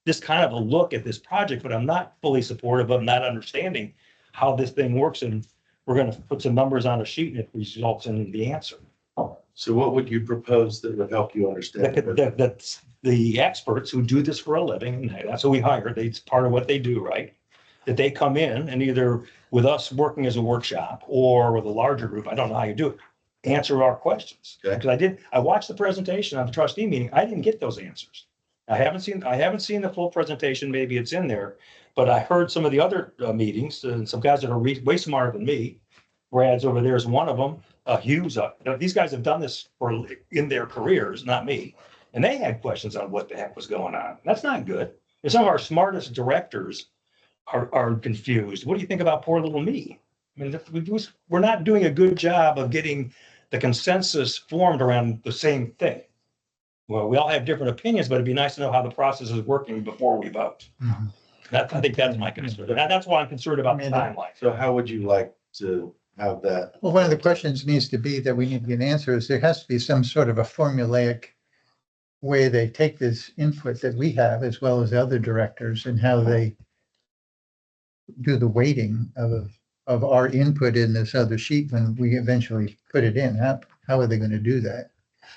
this kind of a look at this project, but I'm not fully supportive of not understanding how this thing works. And we're going to put some numbers on a sheet and it results in the answer. So what would you propose that would help you understand? That's the experts who do this for a living, and that's who we hire. It's part of what they do, right? That they come in and either with us working as a workshop or with a larger group, I don't know how you do it, answer our questions. Okay. Because I watched the presentation on the trustee meeting. I didn't get those answers. I haven't seen the full presentation. Maybe it's in there, but I heard some of the other meetings and some guys that are way smarter than me. Brad's over there is one of them. Hughes, these guys have done this in their careers, not me. And they had questions on what the heck was going on. That's not good. And some of our smartest directors are confused. What do you think about poor little me? I mean, we're not doing a good job of getting the consensus formed around the same thing. Well, we all have different opinions, but it'd be nice to know how the process is working before we vote. Mhm. I think that's my concern. And that's why I'm concerned about the timeline. So how would you like to have that? Well, one of the questions needs to be that we need to get an answer is there has to be some sort of a formulaic way they take this input that we have as well as the other directors and how they do the weighting of our input in this other sheet when we eventually put it in. How are they going to do that?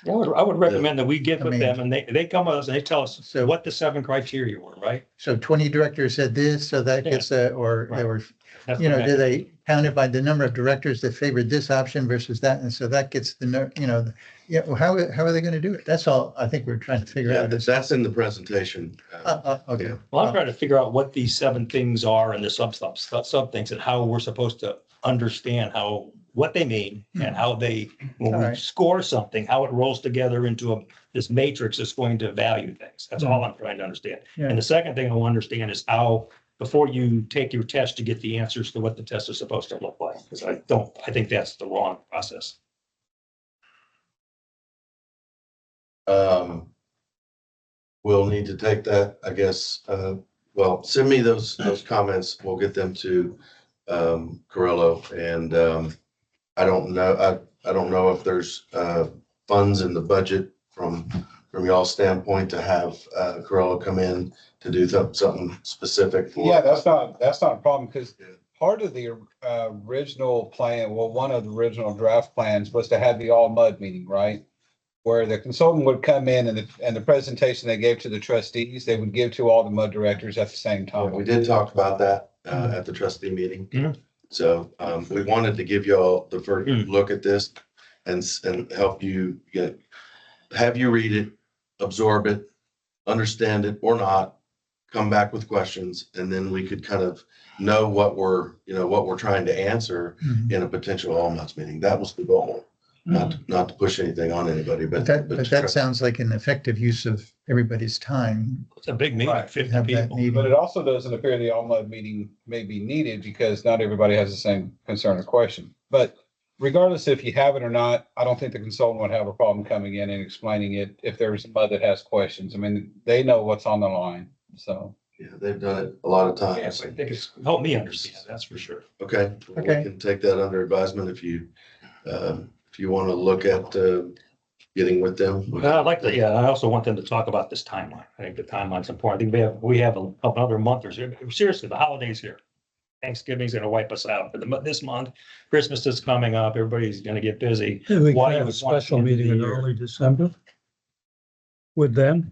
I would recommend that we get with I mean- them and they come with us and they tell us So- what the 7 criteria were, right? So 20 directors said this, so that gets or Right. there were, That's do the they count it by the number of directors that favored this option versus that? And so that gets well, how are they going to do it? That's all I think we're trying to figure Yeah, out. that's in the presentation. Okay. Well, I'm trying to figure out what these 7 things are and the sub things and how we're supposed to understand what they mean and how when All we right. score something, how it rolls together into this matrix that's going to value things. That's all I'm trying to understand. Yeah. And the second thing I want to understand is how, before you take your test, to get the answers to what the test is supposed to look like. Because I think that's the wrong process. We'll need to take that, I guess, send me those comments. We'll get them to Carrillo and I don't know if there's funds in the budget from y'all's standpoint to have Carrillo come in to do something specific for. Yeah, that's not a problem because part of the original plan, well, one of the original draft plans was to have the all mud meeting, right? where the consultant would come in and the presentation they gave to the trustees, they would give to all the MUD directors at the same time. We did talk about that at the trustee meeting. Mhm. So we wanted to give you all the first Mm. look at this and help you have you read it, absorb it, understand it or not, come back with questions, and then we could kind of know what we're trying to answer Mhm. in a potential all MUDs meeting. That was the goal. Not to push anything on anybody, but. But that sounds like an effective use of everybody's time. It's a big meeting, Right. 50 Have that people. meeting. But it also doesn't appear the all MUD meeting may be needed because not everybody has the same concern or question. But regardless if you have it or not, I don't think the consultant would have a problem coming in and explaining it if there's a MUD that has questions. I mean, they know what's on the line, so. Yeah, they've done it a lot of Yes, times. I think it's helped me understand, that's for sure. Okay. We Okay. can take that under advisement if you want to look at getting with them. I'd like to, I also want them to talk about this timeline. I think the timeline's important. I think we have another month or so. Seriously, the holiday's here. Thanksgiving's gonna wipe us out for this month. Christmas is coming up. Everybody's gonna get busy. Yeah, we Why can have a would want special the end of meeting in the year? early December with them.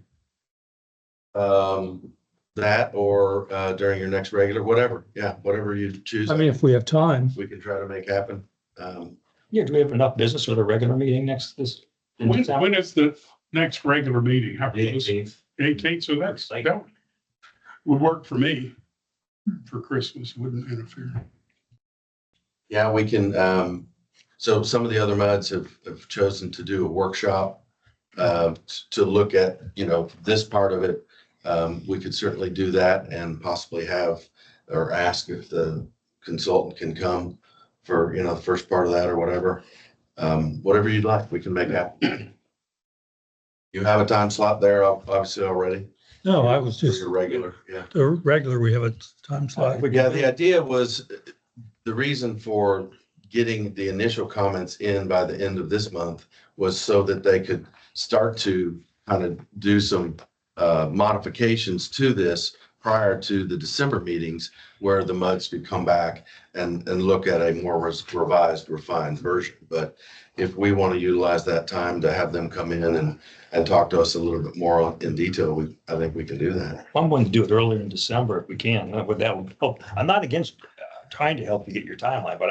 That or during your next regular, whatever. Yeah, whatever you choose. I mean, if we have time. We can try to make happen. Yeah, do we have enough business for the regular meeting in December? When is the next regular meeting? How The close? 18th. 18th, so that would work for me for Christmas, wouldn't interfere. Yeah, we can, so some of the other MUDs have chosen to do a workshop to look at, this part of it. We could certainly do that and possibly have or ask if the consultant can come for, the first part of that or whatever. Whatever you'd like, we can make happen. You have a time slot there, obviously already. No, I was For just, your regular, yeah. the regular, we have a time slot. Yeah, the idea was, the reason for getting the initial comments in by the end of this month was so that they could start to kind of do some modifications to this prior to the December meetings, where the MUDs could come back and look at a more revised, refined version. But if we want to utilize that time to have them come in and talk to us a little bit more in detail, I think we can do that. I'm going to do it earlier in December if we can. That would help. I'm not against trying to help you get your timeline, but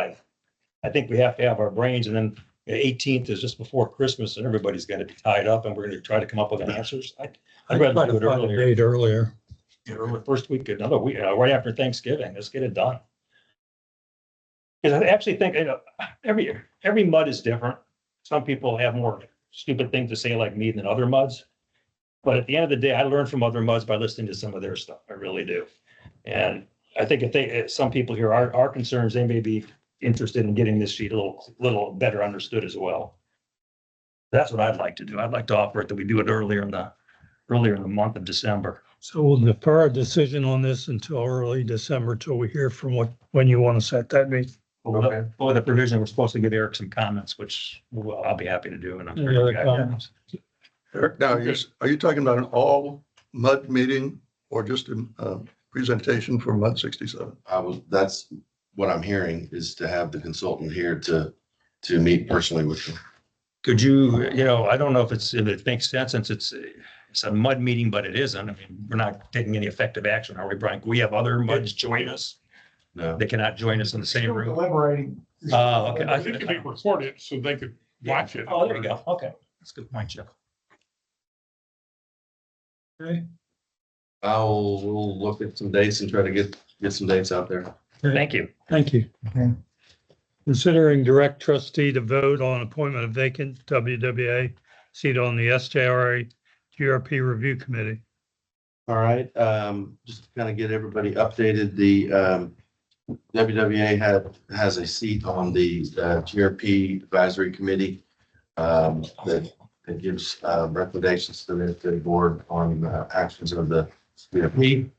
I think we have to have our brains, and then the 18th is just before Christmas and everybody's going to be tied up and we're going to try to come up with answers. I'd rather do it Find a earlier. date earlier. Early first week, another week, right after Thanksgiving. Let's get it done. Because I actually think, every MUD is different. Some people have more stupid things to say like me than other MUDs. But at the end of the day, I learn from other MUDs by listening to some of their stuff. I really do. And I think if some people here are concerns, they may be interested in getting this sheet a little better understood as well. That's what I'd like to do. I'd like to offer it that we do it earlier in the month of December. So we'll defer a decision on this until early December, till we hear from when you want to set that meeting. Okay. With the provision, we're supposed to give Eric some comments, which I'll be happy to do. And I'm Any other comments? Eric, now, are you talking about an all MUD meeting or just a presentation for MUD 67? That's what I'm hearing, is to have the consultant here to meet personally with them. Could you, I don't know if it makes sense, since it's a MUD meeting, but it isn't. I mean, we're not taking any effective action, are we, Brian? Can we have other MUDs join us? No. They cannot join us in the same Still room. deliberating. Oh, okay. I think it could be recorded so they could watch it. Oh, there you go. Okay. That's a good point, Jeff. Okay, We'll look at some dates and try to get some dates out there. Thank you. thank you. Okay. Considering direct trustee to vote on appointment of vacant WWA seat on the SJRA GRP Review Committee. All right, just to kind of get everybody updated, the WWA has a seat on the GRP Advisory Committee that gives recommendations to the board on actions of the GRP.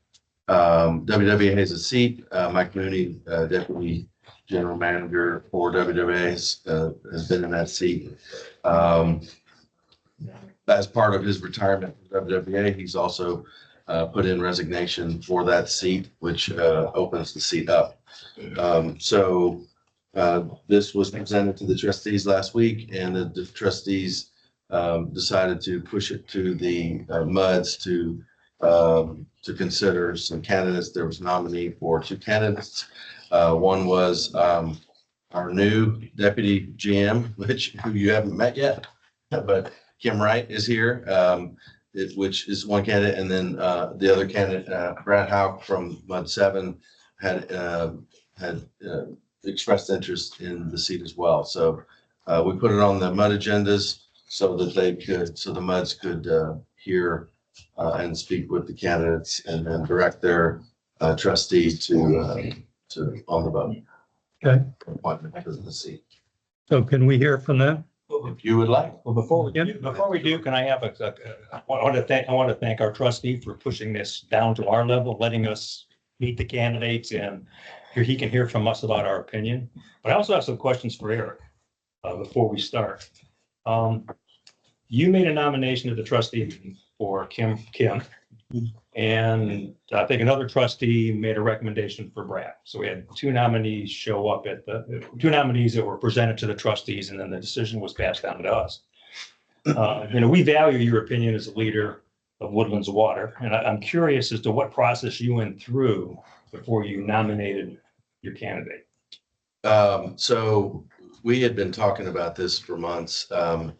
WWA has a seat. Mike Mooney, Deputy General Manager for WWA, has been in that seat. As part of his retirement from WWA, he's also put in resignation for that seat, which opens the seat up. So this was presented to the trustees last week, and the trustees decided to push it to the MUDs to consider some candidates. There was a nominee for 2 candidates. One was our new deputy GM, who you haven't met yet, but Kim Wright is here, which is one candidate. And then the other candidate, Brad Hauk from MUD 7, had expressed interest in the seat as well. So we put it on the MUD agendas so that the MUDs could hear and speak with the candidates and then direct their trustee to on the vote. Okay, Appointment to the seat, so can we hear from them? if you would like. Well, before we do, can I have I want to thank our trustee for pushing this down to our level, letting us meet the candidates, and here he can hear from us about our opinion. But I also have some questions for Eric before we start. You made a nomination to the trustee meeting for Kim, and I think another trustee made a recommendation for Brad. So we had 2 nominees show up at 2 nominees that were presented to the trustees, and then the decision was passed down to us. We value your opinion as a leader of Woodlands Water, and I'm curious as to what process you went through before you nominated your candidate. So we had been talking about this for months.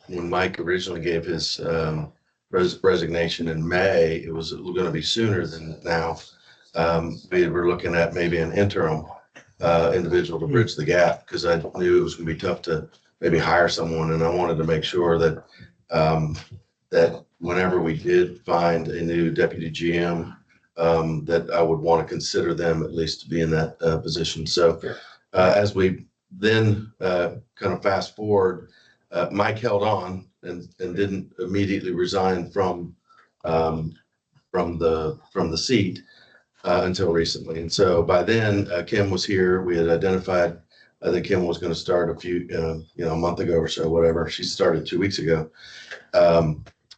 When Mike originally gave his resignation in May, it was going to be sooner than now. We were looking at maybe an interim individual to bridge the gap, because I knew it was going to be tough to maybe hire someone, and I wanted to make sure that that whenever we did find a new deputy GM, that I would want to consider them at least to be in that position. So as we then kind of fast forward, Mike held on and didn't immediately resign from the seat until recently. And so by then, Kim was here. We had identified that Kim was going to start a month ago or so, whatever. She started 2 weeks ago.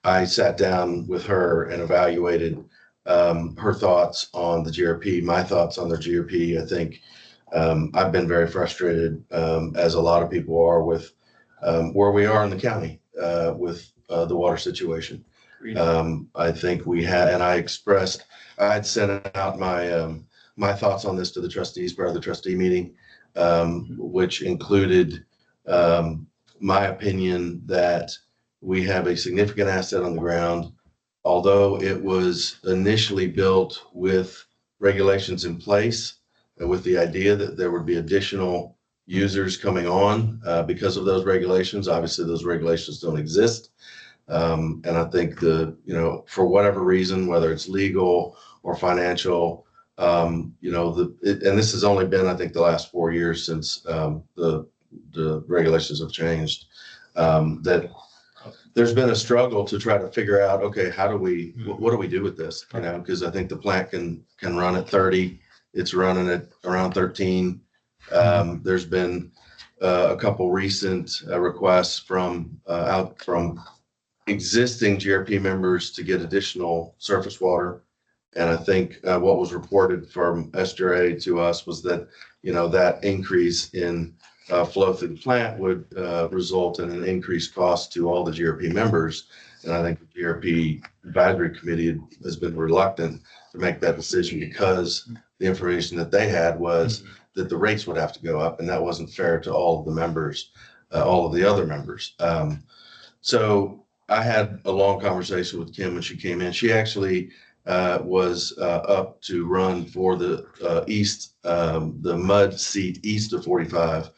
I sat down with her and evaluated her thoughts on the GRP, my thoughts on the GRP. I think I've been very frustrated, as a lot of people are, with where we are in the county with the water situation. I think we had, and I had sent out my thoughts on this to the trustees prior to the trustee meeting, which included my opinion that we have a significant asset on the ground. Although it was initially built with regulations in place, with the idea that there would be additional users coming on because of those regulations. Obviously, those regulations don't exist. And I think for whatever reason, whether it's legal or financial, and this has only been, I think, the last 4 years since the regulations have changed, that there's been a struggle to try to figure out, okay, what do we do with this? Because I think the plant can run at 30, it's running at around 13. There's been a couple recent requests from existing GRP members to get additional surface water. And I think what was reported from SGRA to us was that, that increase in flow through the plant would result in an increased cost to all the GRP members. And I think the GRP advisory committee has been reluctant to make that decision, because the information that they had was that the rates would have to go up, and that wasn't fair to all of the members, all of the other members. So I had a long conversation with Kim when she came in. She actually was up to run for the the MUD seat east of 45.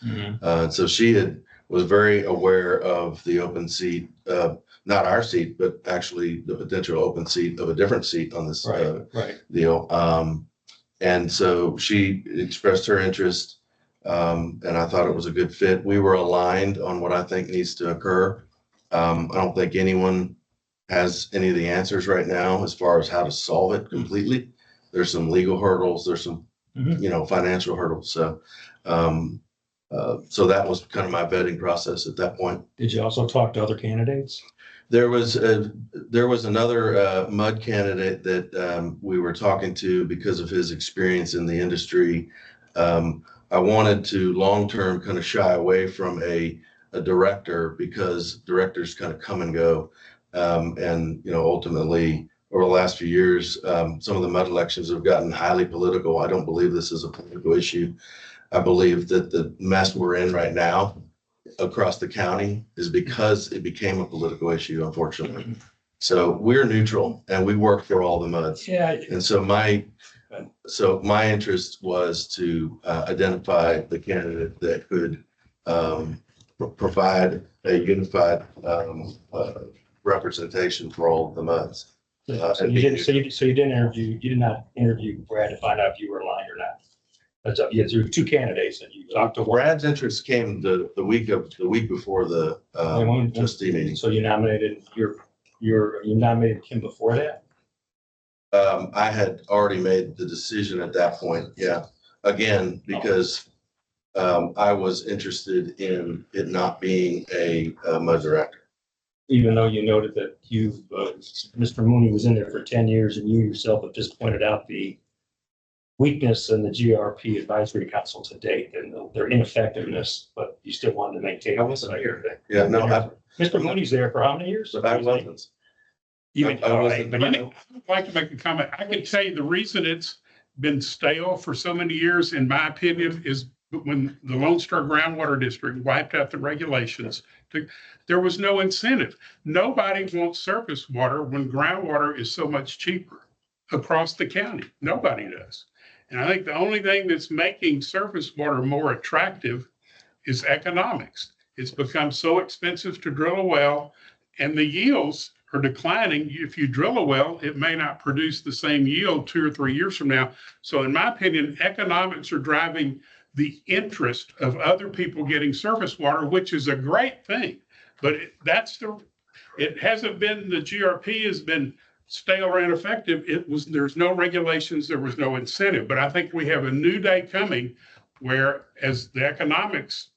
So she was very aware of the open seat, not our seat, but actually the potential open seat of a different seat on this deal. And so she expressed her interest, and I thought it was a good fit. We were aligned on what I think needs to occur. I don't think anyone has any of the answers right now as far as how to solve it completely. There's some legal hurdles. There's some, financial hurdles. So, so that was kind of my vetting process at that point. Did you also talk to other candidates? There was another MUD candidate that we were talking to because of his experience in the industry. I wanted to long-term kind of shy away from a a director because directors kind of come and go. And, ultimately, over the last few years, some of the mud elections have gotten highly political. I don't believe this is a political issue. I believe that the mess we're in right now across the county is because it became a political issue, unfortunately. So we're neutral and we work for all the muds. Yeah. And so my interest was to identify the candidate that could provide a unified representation for all of the muds. So you did not interview Brad to find out if you were aligned or not. That's up. Yeah, there were two candidates and you talked to one. Brad's interest came the week before the trustee meeting. So you nominated you nominated him before that? I had already made the decision at that point. Yeah. Again, because I was interested in it not being a mud director. Even though you noted that Mr. Mooney was in there for 10 years and you yourself have just pointed out the weakness in the GRP advisory council to date and their ineffectiveness, but you still wanted to maintain. I wasn't here. Yeah, no, Mr. Mooney's there for how many years? But I wasn't. I'd like to make a comment. I can tell you the reason it's been stale for so many years, in my opinion, is when the Lone Star Groundwater District wiped out the regulations, there was no incentive. Nobody wants surface water when groundwater is so much cheaper across the county. Nobody does. And I think the only thing that's making surface water more attractive is economics. It's become so expensive to drill a well, and the yields are declining. If you drill a well, it may not produce the same yield 2 or 3 years from now. So in my opinion, economics are driving the interest of other people getting surface water, which is a great thing. But it hasn't been, the GRP has been stale or ineffective. There's no regulations, there was no incentive. But I think we have a new day coming where, as the economics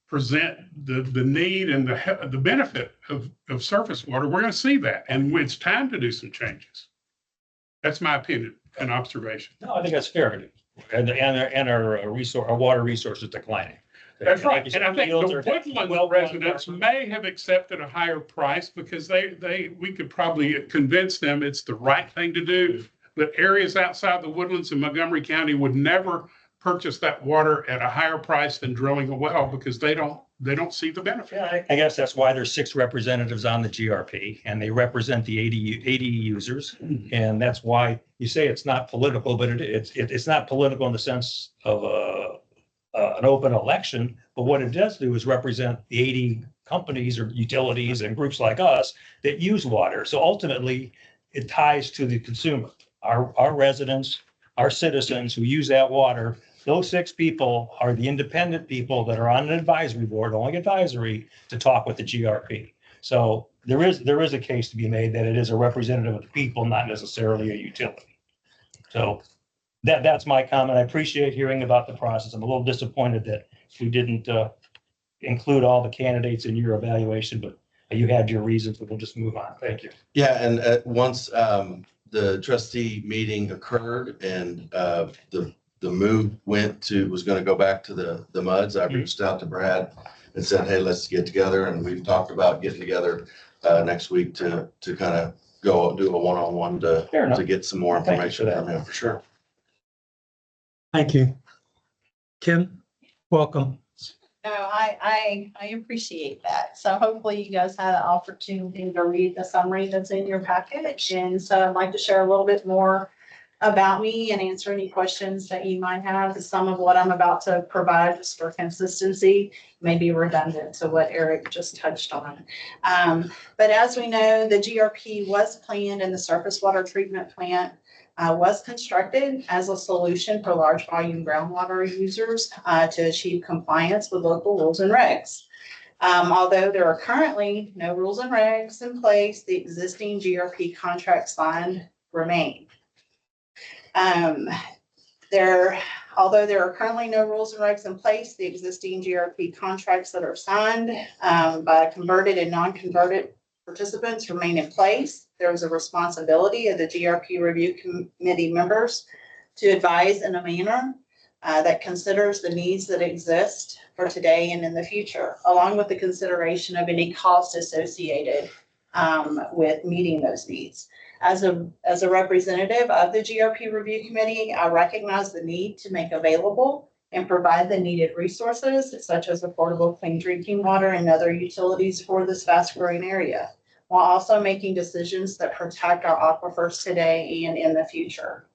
present the need and the benefit of surface water, we're going to see that. And it's time to do some changes. That's my opinion and observation. No, I think that's fair. And our water resources declining. That's right. And I think the Woodland residents may have accepted a higher price because we could probably convince them it's the right thing to do. But areas outside the Woodlands in Montgomery County would never purchase that water at a higher price than drilling a well because they don't see the benefit. Yeah, I guess that's why there's 6 representatives on the GRP and they represent the 80 users. And that's why you say it's not political, but it's not political in the sense of an open election. But what it does do is represent the 80 companies or utilities and groups like us that use water. So ultimately, it ties to the consumer, our residents, our citizens who use that water. Those 6 people are the independent people that are on an advisory board, only advisory, to talk with the GRP. So there is a case to be made that it is a representative of the people, not necessarily a utility. So that's my comment. I appreciate hearing about the process. I'm a little disappointed that we didn't include all the candidates in your evaluation, but you had your reasons, but we'll just move on. Thank you. Yeah, and once the trustee meeting occurred and the move was going to go back to the MUDs, I reached out to Brad and said, hey, let's get together. And we've talked about getting together next week to kind of go do a one-on-one to get some more information from him for sure. Thank you. Kim, welcome. No, I appreciate that. So hopefully you guys had an opportunity to read the summary that's in your package. And so I'd like to share a little bit more about me and answer any questions that you might have. Some of what I'm about to provide, just for consistency, may be redundant to what Eric just touched on. But as we know, the GRP was planned and the surface water treatment plant was constructed as a solution for large volume groundwater users to achieve compliance with local rules and regs. Although there are currently no rules and regs in place, the existing GRP contracts signed remain. Although there are currently no rules and regs in place, the existing GRP contracts that are signed by converted and non-converted participants remain in place. There is a responsibility of the GRP review committee members to advise in a manner that considers the needs that exist for today and in the future, along with the consideration of any cost associated with meeting those needs. As a representative of the GRP Review Committee, I recognize the need to make available and provide the needed resources such as affordable clean drinking water and other utilities for this fast growing area, while also making decisions that protect our aquifers today and in the future.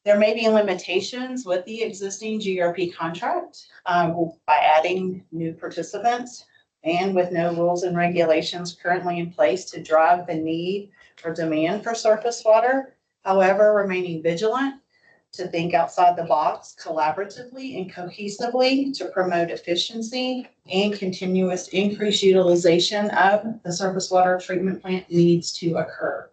There may be limitations with the existing GRP contract by adding new participants and with no rules and regulations currently in place to drive the need or demand for surface water. However, remaining vigilant to think outside the box collaboratively and cohesively to promote efficiency and continuous increased utilization of the surface water treatment plant needs to occur.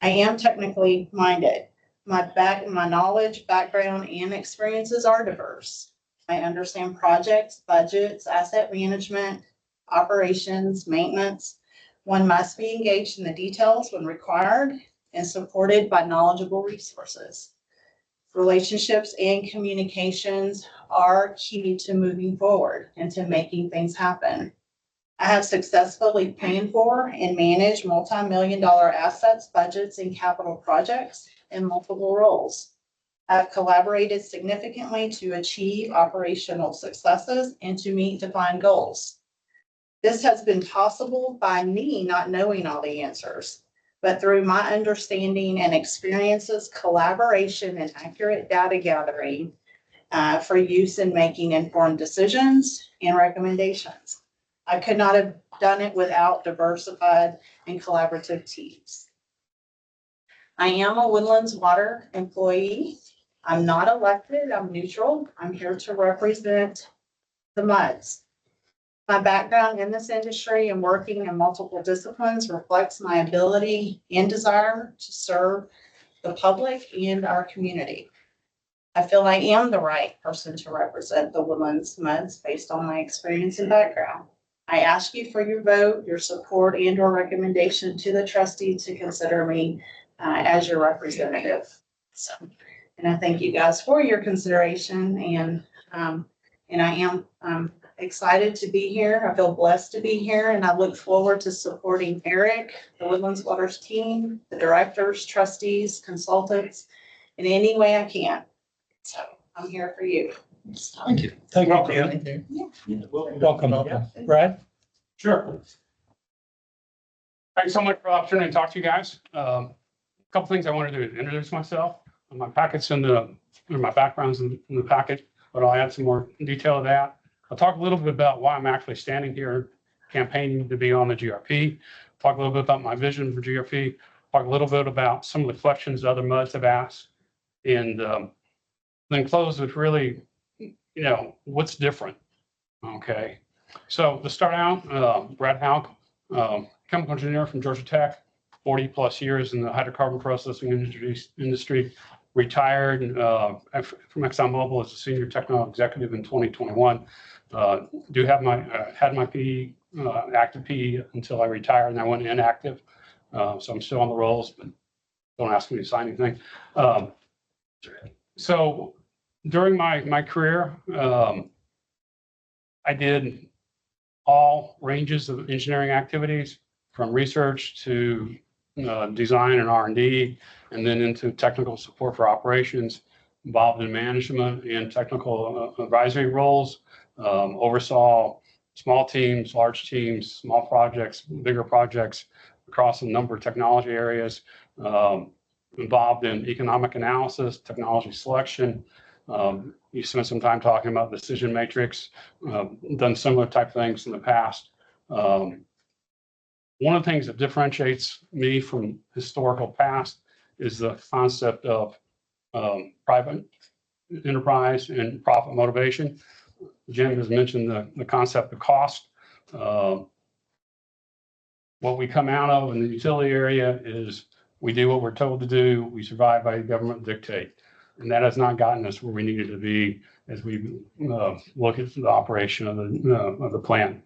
I am technically minded. My knowledge, background, and experiences are diverse. I understand projects, budgets, asset management, operations, maintenance. One must be engaged in the details when required and supported by knowledgeable resources. Relationships and communications are key to moving forward and to making things happen. I have successfully planned for and managed multi-million-dollar assets, budgets, and capital projects in multiple roles. I've collaborated significantly to achieve operational successes and to meet defined goals. This has been possible by me not knowing all the answers, but through my understanding and experiences, collaboration, and accurate data gathering for use in making informed decisions and recommendations. I could not have done it without diversified and collaborative teams. I am a Woodlands Water employee. I'm not elected, I'm neutral. I'm here to represent the MUDs. My background in this industry and working in multiple disciplines reflects my ability and desire to serve the public and our community. I feel I am the right person to represent the Woodlands MUDs based on my experience and background. I ask you for your vote, your support, and or recommendation to the trustee to consider me as your representative. So, and I thank you guys for your consideration, and I am excited to be here. I feel blessed to be here, and I look forward to supporting Eric, the Woodlands Waters team, the directors, trustees, consultants in any way I can. So I'm here for you. Thank you. Thank you. Welcome. Jan. Welcome. Brad? Sure. Thanks so much for the opportunity to talk to you guys. A couple things I want to do is introduce myself. My packet's my background's in the packet, but I'll add some more detail to that. I'll talk a little bit about why I'm actually standing here campaigning to be on the GRP. Talk a little bit about my vision for GRP. Talk a little bit about some of the questions other MUDs have asked, and then close with really, what's different. Okay. So to start out, Brad Hauk, chemical engineer from Georgia Tech, 40 plus years in the hydrocarbon processing industry, retired from ExxonMobil as a senior technical executive in 2021. Do have had my PE, active PE until I retired, and I went inactive. So I'm still on the rolls, but don't ask me to sign anything. So during my career, I did all ranges of engineering activities, from research to design and R&D, and then into technical support for operations, involved in management and technical advisory roles, oversaw small teams, large teams, small projects, bigger projects across a number of technology areas, involved in economic analysis, technology selection. You spent some time talking about decision matrix, done similar type things in the past. One of the things that differentiates me from historical past is the concept of private enterprise and profit motivation. Jim has mentioned the concept of cost. What we come out of in the utility area is we do what we're told to do. We survive by government dictate. And that has not gotten us where we needed to be as we look at the operation of the plant.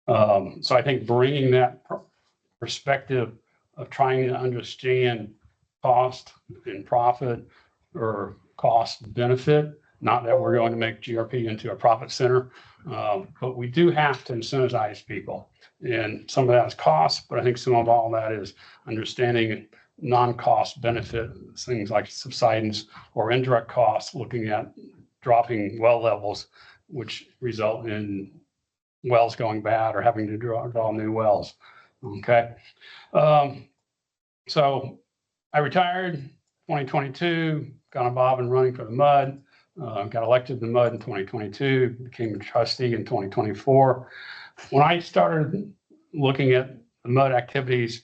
So I think bringing that perspective of trying to understand cost and profit, or cost benefit, Not that we're going to make GRP into a profit center, but we do have to incentivize people. And some of that is cost, but I think some of all that is understanding non-cost benefit, things like subsidence or indirect costs, looking at dropping well levels, which result in wells going bad or having to draw new wells. Okay. So I retired 2022, got a bob and running for the mud, got elected to the mud in 2022, became a trustee in 2024. When I started looking at the mud activities,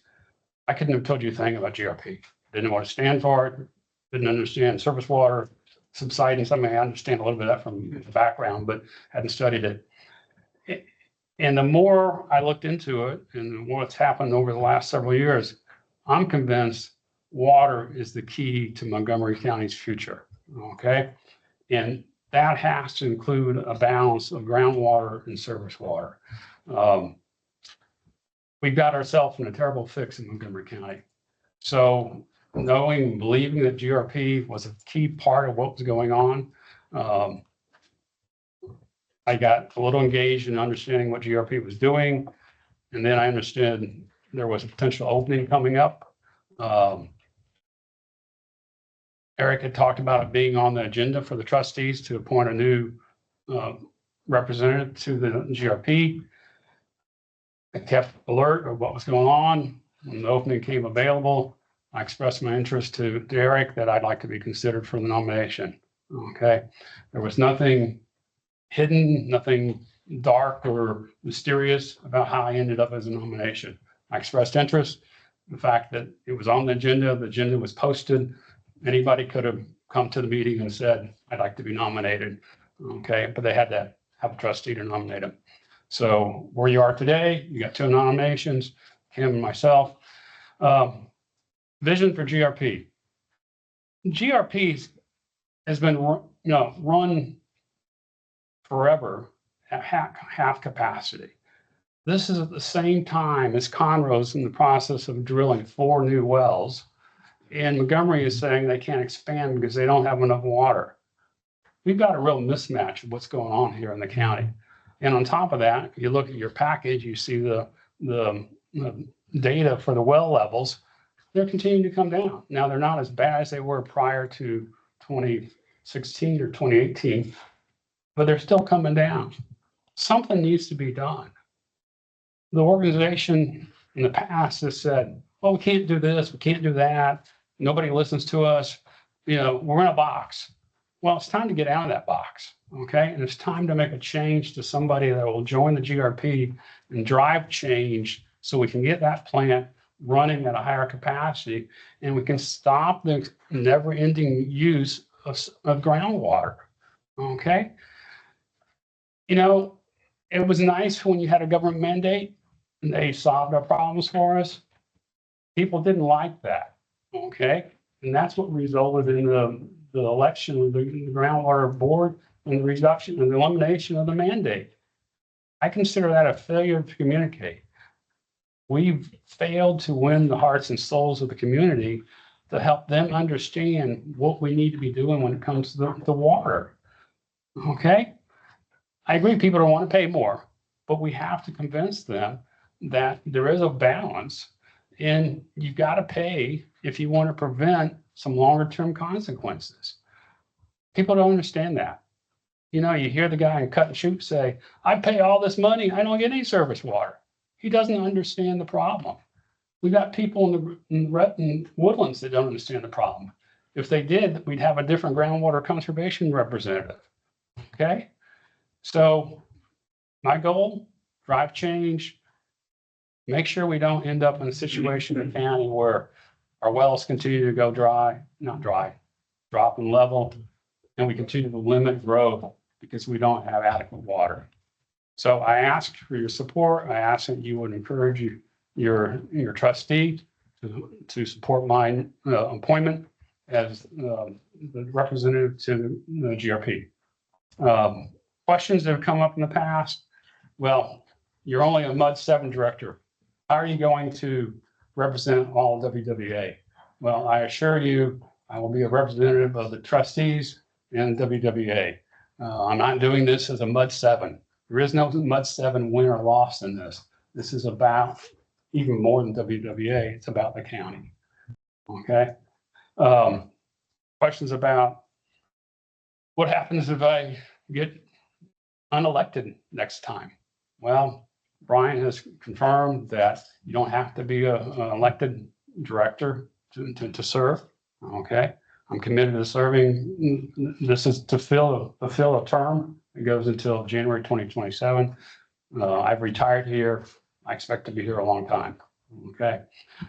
I couldn't have told you a thing about GRP. Didn't know what to stand for it, didn't understand surface water, subsidence. I mean, I understand a little bit of that from the background, but hadn't studied it. And the more I looked into it and what's happened over the last several years, I'm convinced water is the key to Montgomery County's future. Okay. And that has to include a balance of groundwater and surface water. We've got ourselves in a terrible fix in Montgomery County. So knowing and believing that GRP was a key part of what was going on, I got a little engaged in understanding what GRP was doing. And then I understood there was a potential opening coming up. Eric had talked about it being on the agenda for the trustees to appoint a new representative to the GRP. I kept alert of what was going on. When the opening came available, I expressed my interest to Eric that I'd like to be considered for the nomination. Okay. There was nothing hidden, nothing dark or mysterious about how I ended up as a nomination. I expressed interest. The fact that it was on the agenda was posted. Anybody could have come to the meeting and said, I'd like to be nominated. Okay. But they had to have a trustee to nominate them. So where you are today, you got 2 nominations, Kim and myself. Vision for GRP. GRP has been run forever at half capacity. This is at the same time as Conroe's in the process of drilling 4 new wells. And Montgomery is saying they can't expand because they don't have enough water. We've got a real mismatch of what's going on here in the county. And on top of that, if you look at your package, you see the data for the well levels, they're continuing to come down. Now, they're not as bad as they were prior to 2016 or 2018, but they're still coming down. Something needs to be done. The organization in the past has said, well, we can't do this, we can't do that. Nobody listens to us. We're in a box. Well, it's time to get out of that box. Okay. And it's time to make a change to somebody that will join the GRP and drive change so we can get that plant running at a higher capacity and we can stop the never ending use of groundwater. Okay. It was nice when you had a government mandate and they solved our problems for us. People didn't like that. Okay. And that's what resulted in the election of the groundwater board and the reduction and the elimination of the mandate. I consider that a failure to communicate. We've failed to win the hearts and souls of the community to help them understand what we need to be doing when it comes to the water. Okay. I agree people don't want to pay more, but we have to convince them that there is a balance and you've got to pay if you want to prevent some longer term consequences. People don't understand that. You hear the guy in Cut and Shoot say, I pay all this money, I don't get any surface water. He doesn't understand the problem. We've got people in Woodlands that don't understand the problem. If they did, we'd have a different groundwater conservation representative. Okay. So my goal, drive change, make sure we don't end up in a situation in the county where our wells continue to go drop in level, and we continue to limit growth because we don't have adequate water. So I ask for your support. I ask that you would encourage your trustee to support my appointment as the representative to the GRP. Questions that have come up in the past. Well, you're only a MUD 7 director. How are you going to represent all of WWA? Well, I assure you, I will be a representative of the trustees and WWA. I'm not doing this as a mud 7. There is no mud 7 win or loss in this. This is about even more than WWA. It's about the county. Okay. Questions about what happens if I get unelected next time? Well, Brian has confirmed that you don't have to be an elected director to serve. Okay. I'm committed to serving. This is to fill a term. It goes until January 2027. I've retired here. I expect to be here a long time. Okay.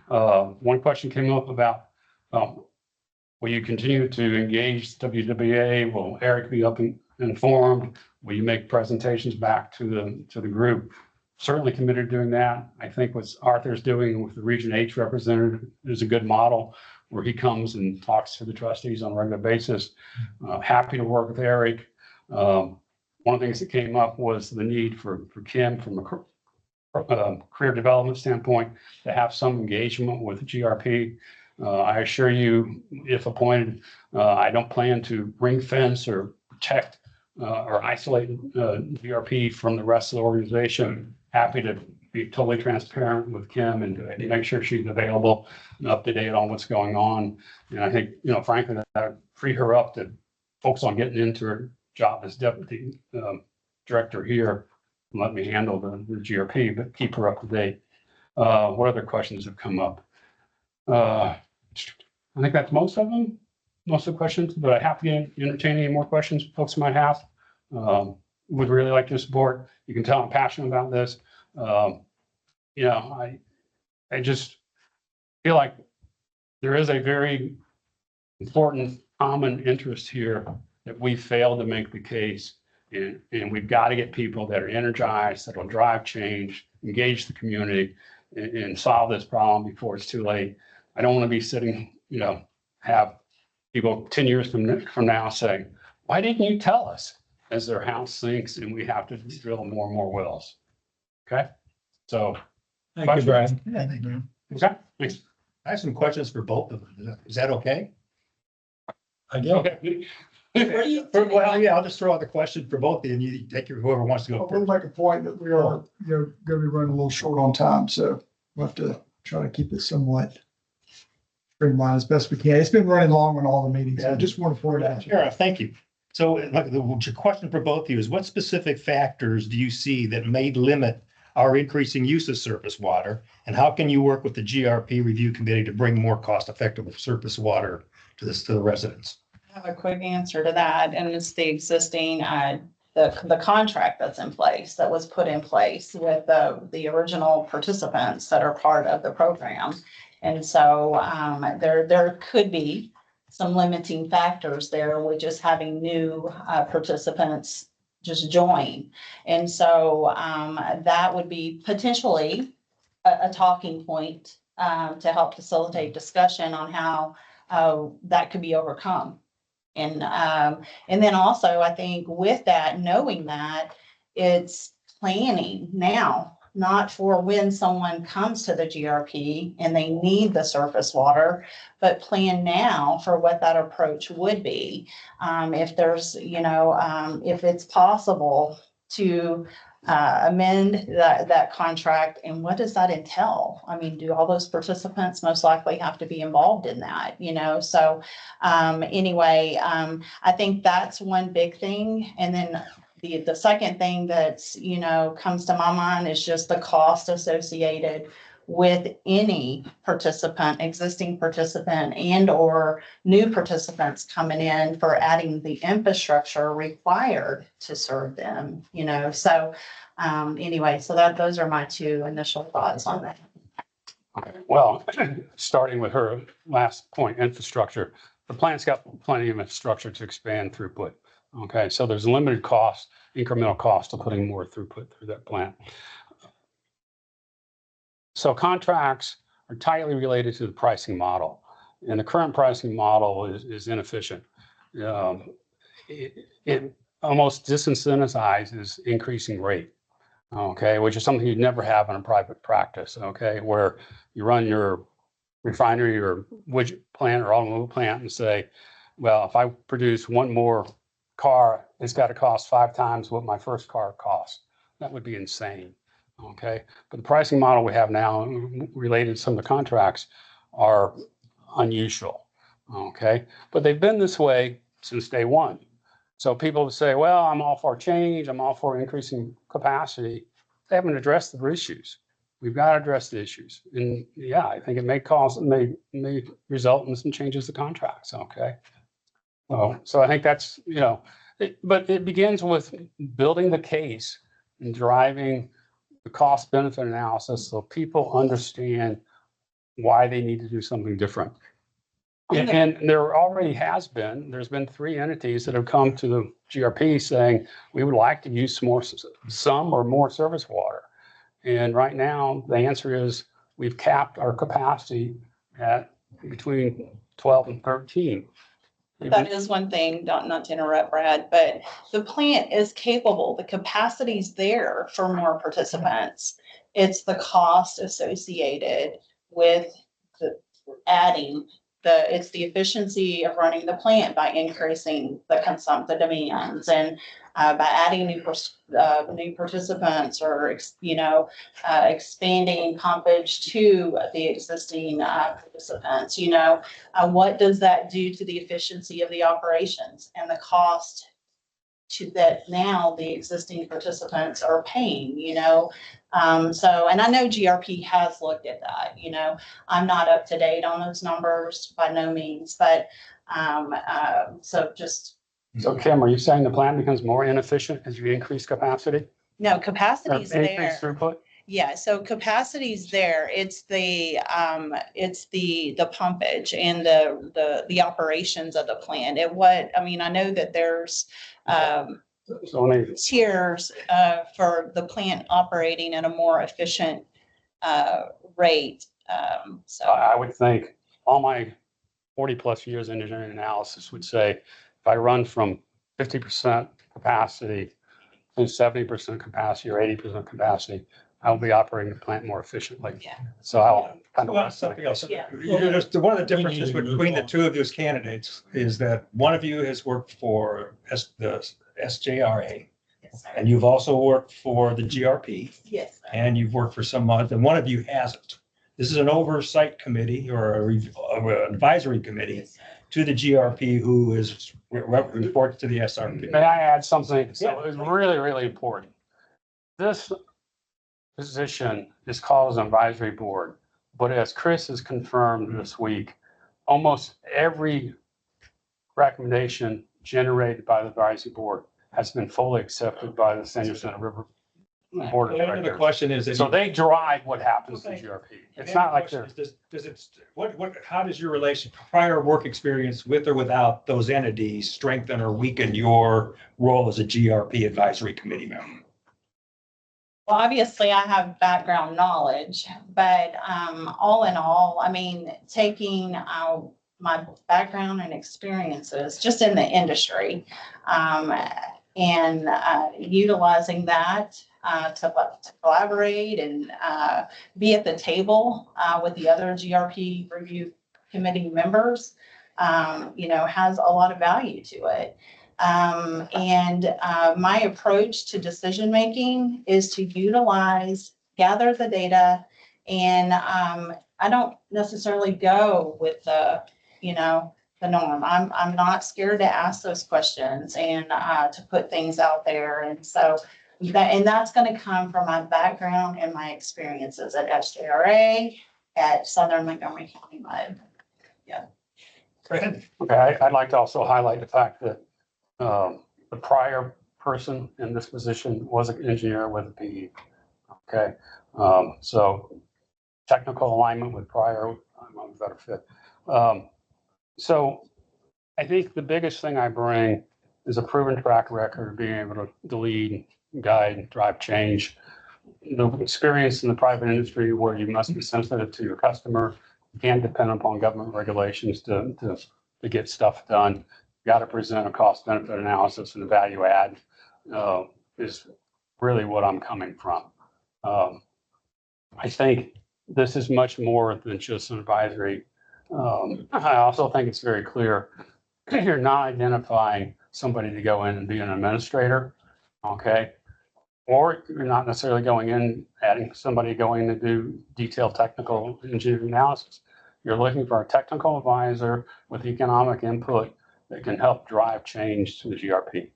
One question came up about, will you continue to engage WWA? Will Eric be up and informed? Will you make presentations back to the group? Certainly committed to doing that. I think what Arthur's doing with the Region H representative is a good model, where he comes and talks to the trustees on a regular basis. Happy to work with Eric. One of the things that came up was the need for Kim, from a career development standpoint, to have some engagement with GRP. I assure you, if appointed, I don't plan to ring fence or protect or isolate GRP from the rest of the organization. Happy to be totally transparent with Kim and make sure she's available and up to date on what's going on. And I think, frankly, that would free her up to focus on getting into her job as deputy director here and let me handle the GRP, but keep her up to date. What other questions have come up? I think that's most of them, most of the questions, but I have to entertain any more questions folks might have. Would really like your support. You can tell I'm passionate about this. I just feel like there is a very important common interest here that we failed to make the case. And we've got to get people that are energized, that will drive change, engage the community, and solve this problem before it's too late. I don't want to be sitting, have people 10 years from now say, why didn't you tell us, as their house sinks and we have to drill more and more wells? Okay. So. Thank you, Brian. Okay. Thanks. I have some questions for both of them. Is that okay? Okay. Well, yeah, I'll just throw out the question for both of you, and you take whoever wants to go We'll first. make a point that we are, going to be running a little short on time, so we'll have to try to keep it somewhat streamlined as best we can. It's been running long on all the meetings. I just want to point it out. Sure, thank you. So look, the question for both of you is, what specific factors do you see that may limit our increasing use of surface water? And how can you work with the GRP review committee to bring more cost-effective surface water to the residents? I have a quick answer to that, and it's the existing, the contract that's in place, that was put in place with the original participants that are part of the program. And so there could be some limiting factors there with just having new participants just join. And so that would be potentially a talking point to help facilitate discussion on how that could be overcome. And then also, I think with that, knowing that, it's planning now, not for when someone comes to the GRP and they need the surface water, but plan now for what that approach would be. If there's, if it's possible to amend that contract, and what does that entail? I mean, do all those participants most likely have to be involved in that, So anyway, I think that's one big thing. And then the second thing that's, comes to my mind is just the cost associated with any participant, existing participant, and or new participants coming in for adding the infrastructure required to serve them, So anyway, so those are my two initial thoughts on that. Okay. Well, starting with her last point, infrastructure, the plant's got plenty of infrastructure to expand throughput. Okay, so there's limited cost, incremental cost of putting more throughput through that plant. So contracts are tightly related to the pricing model, and the current pricing model is inefficient. It almost disincentivizes increasing rate, okay, which is something you'd never have in a private practice, okay, where you run your refinery or widget plant or automobile plant and say, well, if I produce one more car, it's got to cost 5 times what my first car cost. That would be insane. Okay. But the pricing model we have now related to some of the contracts are unusual. Okay. But they've been this way since day one. So people say, well, I'm all for change. I'm all for increasing capacity. They haven't addressed the issues. We've got to address the issues. And yeah, I think it may result in some changes to contracts. Okay. So I think that's, but it begins with building the case and driving the cost benefit analysis so people understand why they need to do something different. And there's been 3 entities that have come to the GRP saying, we would like to use some or more service water. And right now, the answer is we've capped our capacity at between 12 and 13. That is one thing, not to interrupt, Brad, but the plant is capable. The capacity's there for more participants. It's the cost associated with it's the efficiency of running the plant by increasing the demands and by adding new participants or, expanding pumpage to the existing participants. What does that do to the efficiency of the operations and the cost that now the existing participants are paying, and I know GRP has looked at that, I'm not up to date on those numbers by no means, but, So Kim, are you saying the plant becomes more inefficient as you increase capacity? no, capacity's Or increase there. throughput? Yeah, so capacity's there. It's the pumpage and the operations of the plant. I know that there's, So let me, tiers for the plant operating at a more efficient rate. So I would think all my 40+ years in engineering analysis would say, if I run from 50% capacity to 70% capacity or 80% capacity, I'll be operating the plant more efficiently. Yeah. So I'll kind Well, of. something else. Yeah. One of the differences between the 2 of those candidates is that one of you has worked for the SJRA, Yes, sir. and you've also worked for the GRP, Yes, sir. and you've worked for some months, and one of you hasn't. This is an oversight committee or an advisory committee Yes, sir. to the GRP who reports to the SRP. May I add something? So it's really, really important. This position is called an advisory board, but as Chris has confirmed this week, almost every recommendation generated by the advisory board has been fully accepted by the San Jacinto River Board of The Directors. question is, So they drive what happens to GRP. It's not like they're. How does your prior work experience with or without those entities strengthen or weaken your role as a GRP advisory committee member? Well, obviously I have background knowledge, but all in all, taking my background and experiences just in the industry and utilizing that to collaborate and be at the table with the other GRP review committee members, has a lot of value to it. My approach to decision making is to gather the data, and I don't necessarily go with the norm. I'm not scared to ask those questions and to put things out there. And so that's going to come from my background and my experiences at SJRA, at Southern Montgomery County MUD. Yeah. Go ahead. Okay, I'd like to also highlight the fact that the prior person in this position was an engineer with a PE. Okay, so technical alignment with prior, I'm a better fit. So I think the biggest thing I bring is a proven track record of being able to lead, guide, drive change. The experience in the private industry where you must be sensitive to your customer, you can't depend upon government regulations to get stuff done. You got to present a cost benefit analysis and a value add is really what I'm coming from. I think this is much more than just an advisory. I also think it's very clear you're not identifying somebody to go in and be an administrator, okay? Or you're not necessarily going in, adding somebody going to do detailed technical engineering analysis. You're looking for a technical advisor with economic input that can help drive change to the GRP.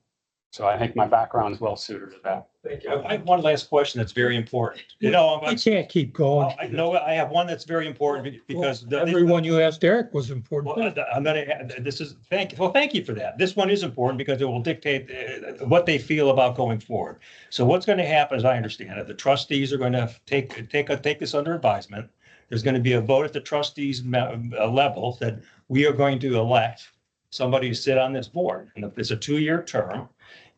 So I think my background is well suited to that. Thank you. I have one last question that's very important. You know, I can't keep going. I know I have one that's very important because. Everyone you asked Eric was important. Well, I'm gonna, this is, thank you for that. This one is important because it will dictate what they feel about going forward. So what's gonna happen, as I understand it, the trustees are gonna take this under advisement. There's gonna be a vote at the trustees level that we are going to elect somebody to sit on this board. And it's a 2-year term.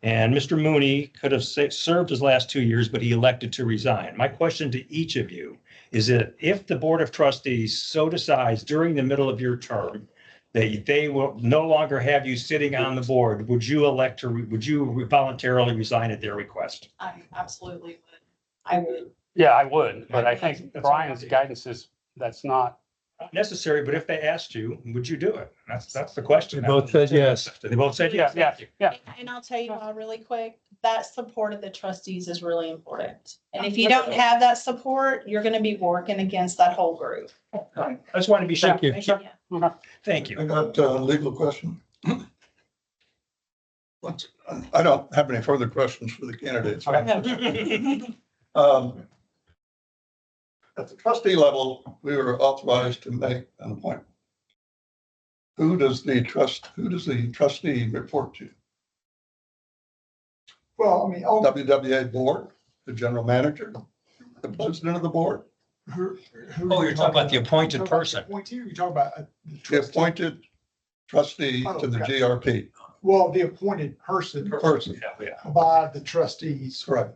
And Mr. Mooney could have served his last 2 years, but he elected to resign. My question to each of you is that if the Board of Trustees so decides during the middle of your term that they will no longer have you sitting on the board, would you voluntarily resign at their request? I absolutely would. I would. Yeah, I would, but I think Brian's guidance is that's not. Not necessary, but if they asked you, would you do it? That's the question. They both said yes. They both said yes. Yeah. And I'll tell you all really quick, that support of the trustees is really important. And if you don't have that support, you're gonna be working against that whole group. I just want to be sure. Thank you. Thank you. I got a legal question. I don't have any further questions for the candidates. At the trustee level, we were authorized to make an appointment. Who does the trustee report to? Well, I mean, WWA board, the general manager, the president of the board, who Oh, you're talking about the appointed person. Appointee, or you're talking about the trustee? appointed trustee to the GRP Well, the appointed person person. by the trustees Right.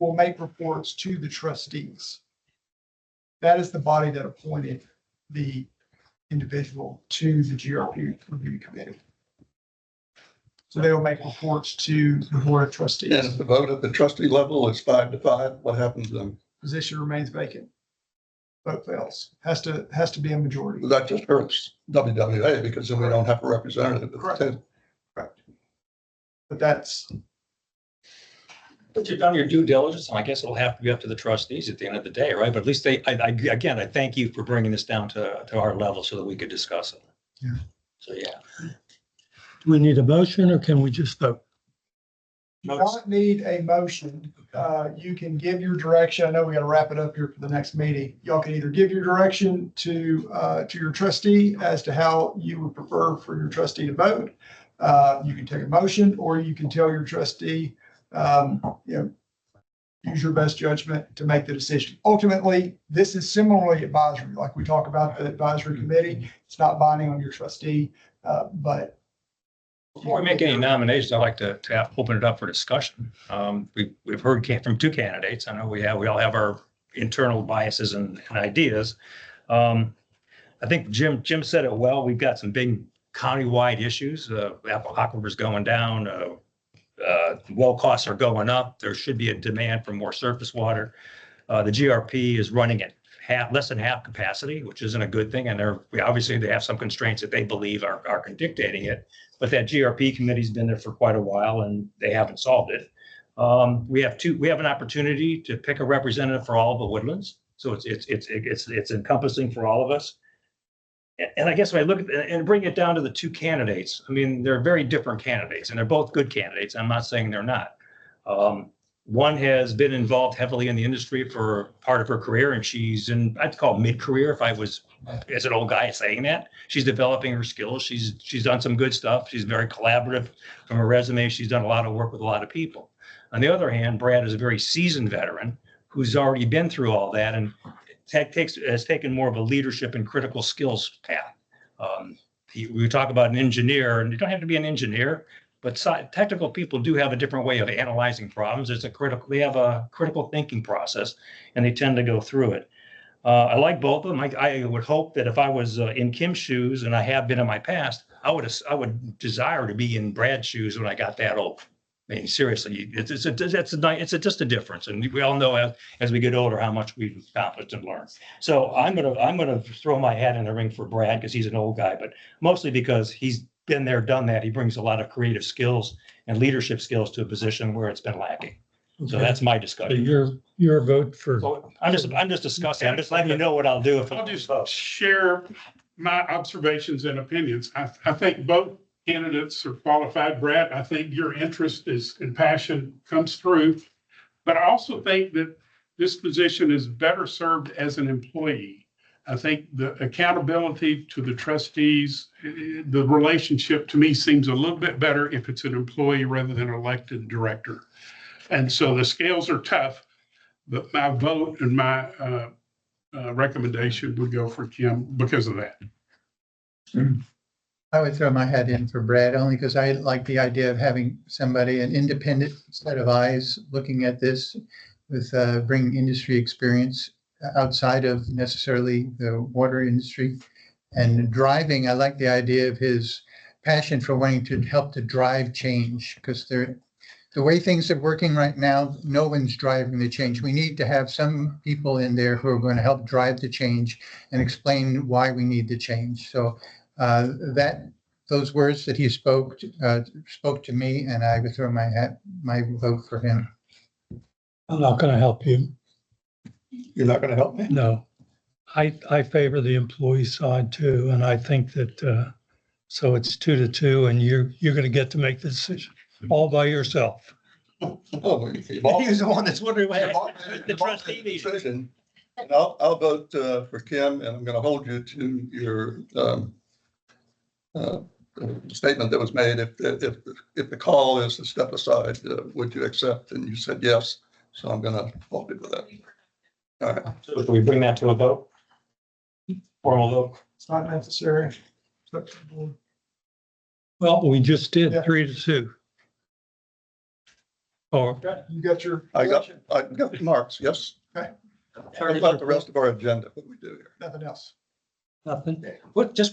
will make reports to the trustees. That is the body that appointed the individual to the GRP review committee. So they will make reports to the board of And trustees. if the vote at the trustee level is 5-5, what happens then? Position remains vacant. Vote fails. Has to be a majority. That just hurts WWA because then we don't have a representative at the table. Correct. But that's, But you've done your due diligence, and I guess it'll have to be up to the trustees at the end of the day, right? But at least again, I thank you for bringing this down to our level so that we could discuss it. Yeah. So, yeah. Do we need a motion or can we just vote? do not need a motion. You can give your direction. I know we got to wrap it up here for the next meeting. Y'all can either give your direction to your trustee as to how you would prefer for your trustee to vote. You can take a motion, or you can tell your trustee, use your best judgment to make the decision. Ultimately, this is similarly advisory, like we talk about the advisory committee. It's not binding on your trustee, but Before we make any nominations, I'd like to open it up for discussion. We've heard from 2 candidates. I know we all have our internal biases and ideas. I think Jim said it well. We've got some big countywide issues. Aquifers going down, well costs are going up. There should be a demand for more surface water. The GRP is running at less than half capacity, which isn't a good thing. And obviously they have some constraints that they believe are dictating it. But that GRP committee's been there for quite a while and they haven't solved it. We have an opportunity to pick a representative for all of the woodlands. So it's encompassing for all of us. And I guess when I look at and bring it down to the 2 candidates, I mean, they're very different candidates and they're both good candidates. I'm not saying they're not. One has been involved heavily in the industry for part of her career, and she's I'd call mid-career if I was as an old guy saying that. She's developing her skills. She's done some good stuff. She's very collaborative from her resume. She's done a lot of work with a lot of people. On the other hand, Brad is a very seasoned veteran who's already been through all that and has taken more of a leadership and critical skills path. We talk about an engineer, and you don't have to be an engineer, but technical people do have a different way of analyzing problems. They have a critical thinking process, and they tend to go through it. I like both of them. I would hope that if I was in Kim's shoes, and I have been in my past, I would desire to be in Brad's shoes when I got that old. I mean, seriously, it's just a difference. And we all know as we get older, how much we've accomplished and learned. So I'm gonna throw my hat in the ring for Brad because he's an old guy, but mostly because he's been there, done that. He brings a lot of creative skills and leadership skills to a position where it's been lacking. So that's my So discussion. your vote for, So I'm just discussing. I'm just letting you know what I'll do if. I'll just share my observations and opinions. I think both candidates are qualified. Brad, I think your interest and passion comes through. But I also think that this position is better served as an employee. I think the accountability to the trustees, the relationship to me seems a little bit better if it's an employee rather than an elected director. And so the scales are tough, but my vote and my recommendation would go for Kim because of that. I would throw my hat in for Brad only because I like the idea of having somebody, an independent set of eyes looking at this with bringing industry experience outside of necessarily the water industry. And driving, I like the idea of his passion for wanting to help to drive change because the way things are working right now, no one's driving the change. We need to have some people in there who are going to help drive the change and explain why we need the change. So those words that he spoke to me, and I would throw my vote for him. I'm not going to help you. You're not gonna help me? No. I favor the employee side too, and I think that, so it's 2-2 and you're going to get to make the decision all by yourself. Oh, He was the one that's wondering why the trustee meeting. decision. And I'll vote for Kim, and I'm gonna hold you to your statement that was made. If the call is to step aside, would you accept? And you said yes, so I'm gonna hold it with that. All right. So can we bring that to a vote? Formal vote? It's not necessary. It's up to the board. Well, we just did Yeah. 3-2. Or You got your. I got the marks, yes. Okay. What about the rest of our agenda? What we do here? Nothing else. nothing. What was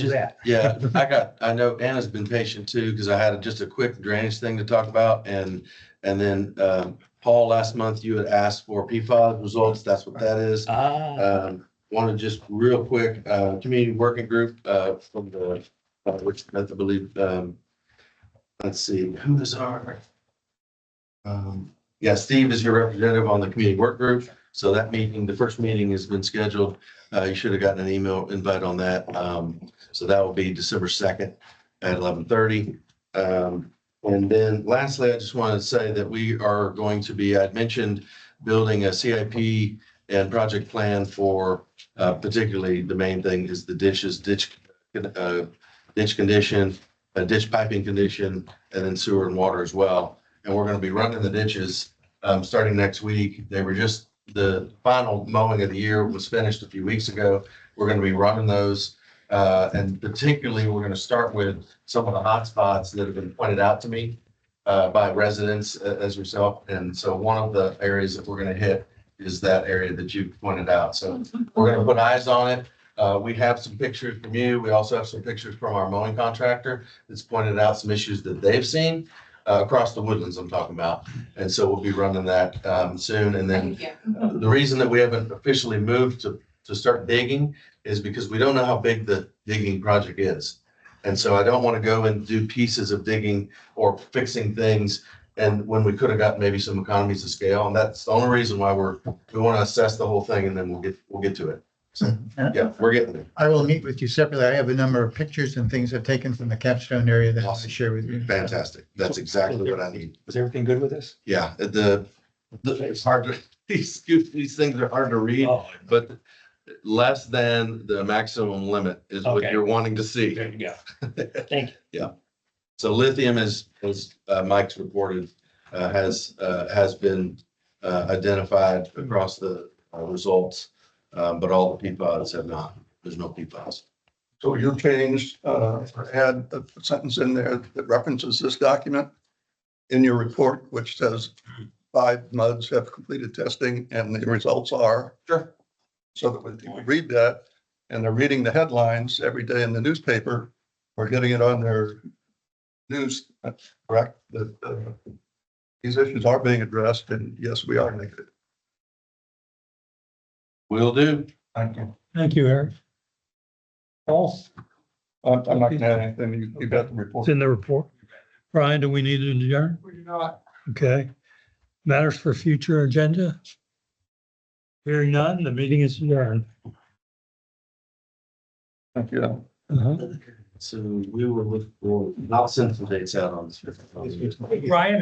that? Yeah, I know Anna's been patient too, because I had just a quick drainage thing to talk about and then Paul, last month you had asked for PFAS results. That's what that is. Want to just real quick, community working group from the, which I believe, let's see, who is our? Yeah, Steve is your representative on the community work group. So that meeting, the first meeting has been scheduled. You should have gotten an email invite on that. So that will be December 2nd at 11:30. And then lastly, I just wanted to say that we are going to be, I'd mentioned building a CIP and project plan for particularly the main thing is the ditch condition, ditch piping condition, and then sewer and water as well. And we're going to be running the ditches starting next week. They were just, the final mowing of the year was finished a few weeks ago. We're going to be running those. And particularly, we're going to start with some of the hot spots that have been pointed out to me by residents as yourself. And so one of the areas that we're going to hit is that area that you pointed out. So we're going to put eyes on it. We have some pictures from you. We also have some pictures from our mowing contractor that's pointed out some issues that they've seen across the woodlands I'm talking about. And so we'll be running that soon. And then the reason that we haven't officially moved to start digging is because we don't know how big the digging project is. And so I don't want to go and do pieces of digging or fixing things. And when we could have got maybe some economies of scale, and that's the only reason why we want to assess the whole thing, and then we'll get to it. So, yeah, we're getting there. I will meet with you separately. I have a number of pictures and things I've taken from the Capstone area that I'll Awesome. share with you. Fantastic. That's exactly what I need. Was everything good with this? Yeah, it's hard to, these things are hard to read, Oh, but less than the maximum limit is what Okay. you're wanting to see. there you go. Thank you. So lithium is, as Mike's reported, has been identified across the results, but all the PFAS have not. There's no PFAS. So you changed, or add a sentence in there that references this document in your report, which says 5 MUDs have completed testing and the results are. Sure. So that when people read that and they're reading the headlines every day in the newspaper or getting it on their news, correct, that these issues are being addressed, and yes, we are negative. Will do. Thank you. Thank you, Eric. Paul, I'm not gonna add anything. You got the report. it's in the report. Brian, do we need to adjourn? We do not. Okay. Matters for future agenda? Hearing none, the meeting is adjourned. Thank you. Uh-huh. So we will look for, I'll send some dates out on this. Brian,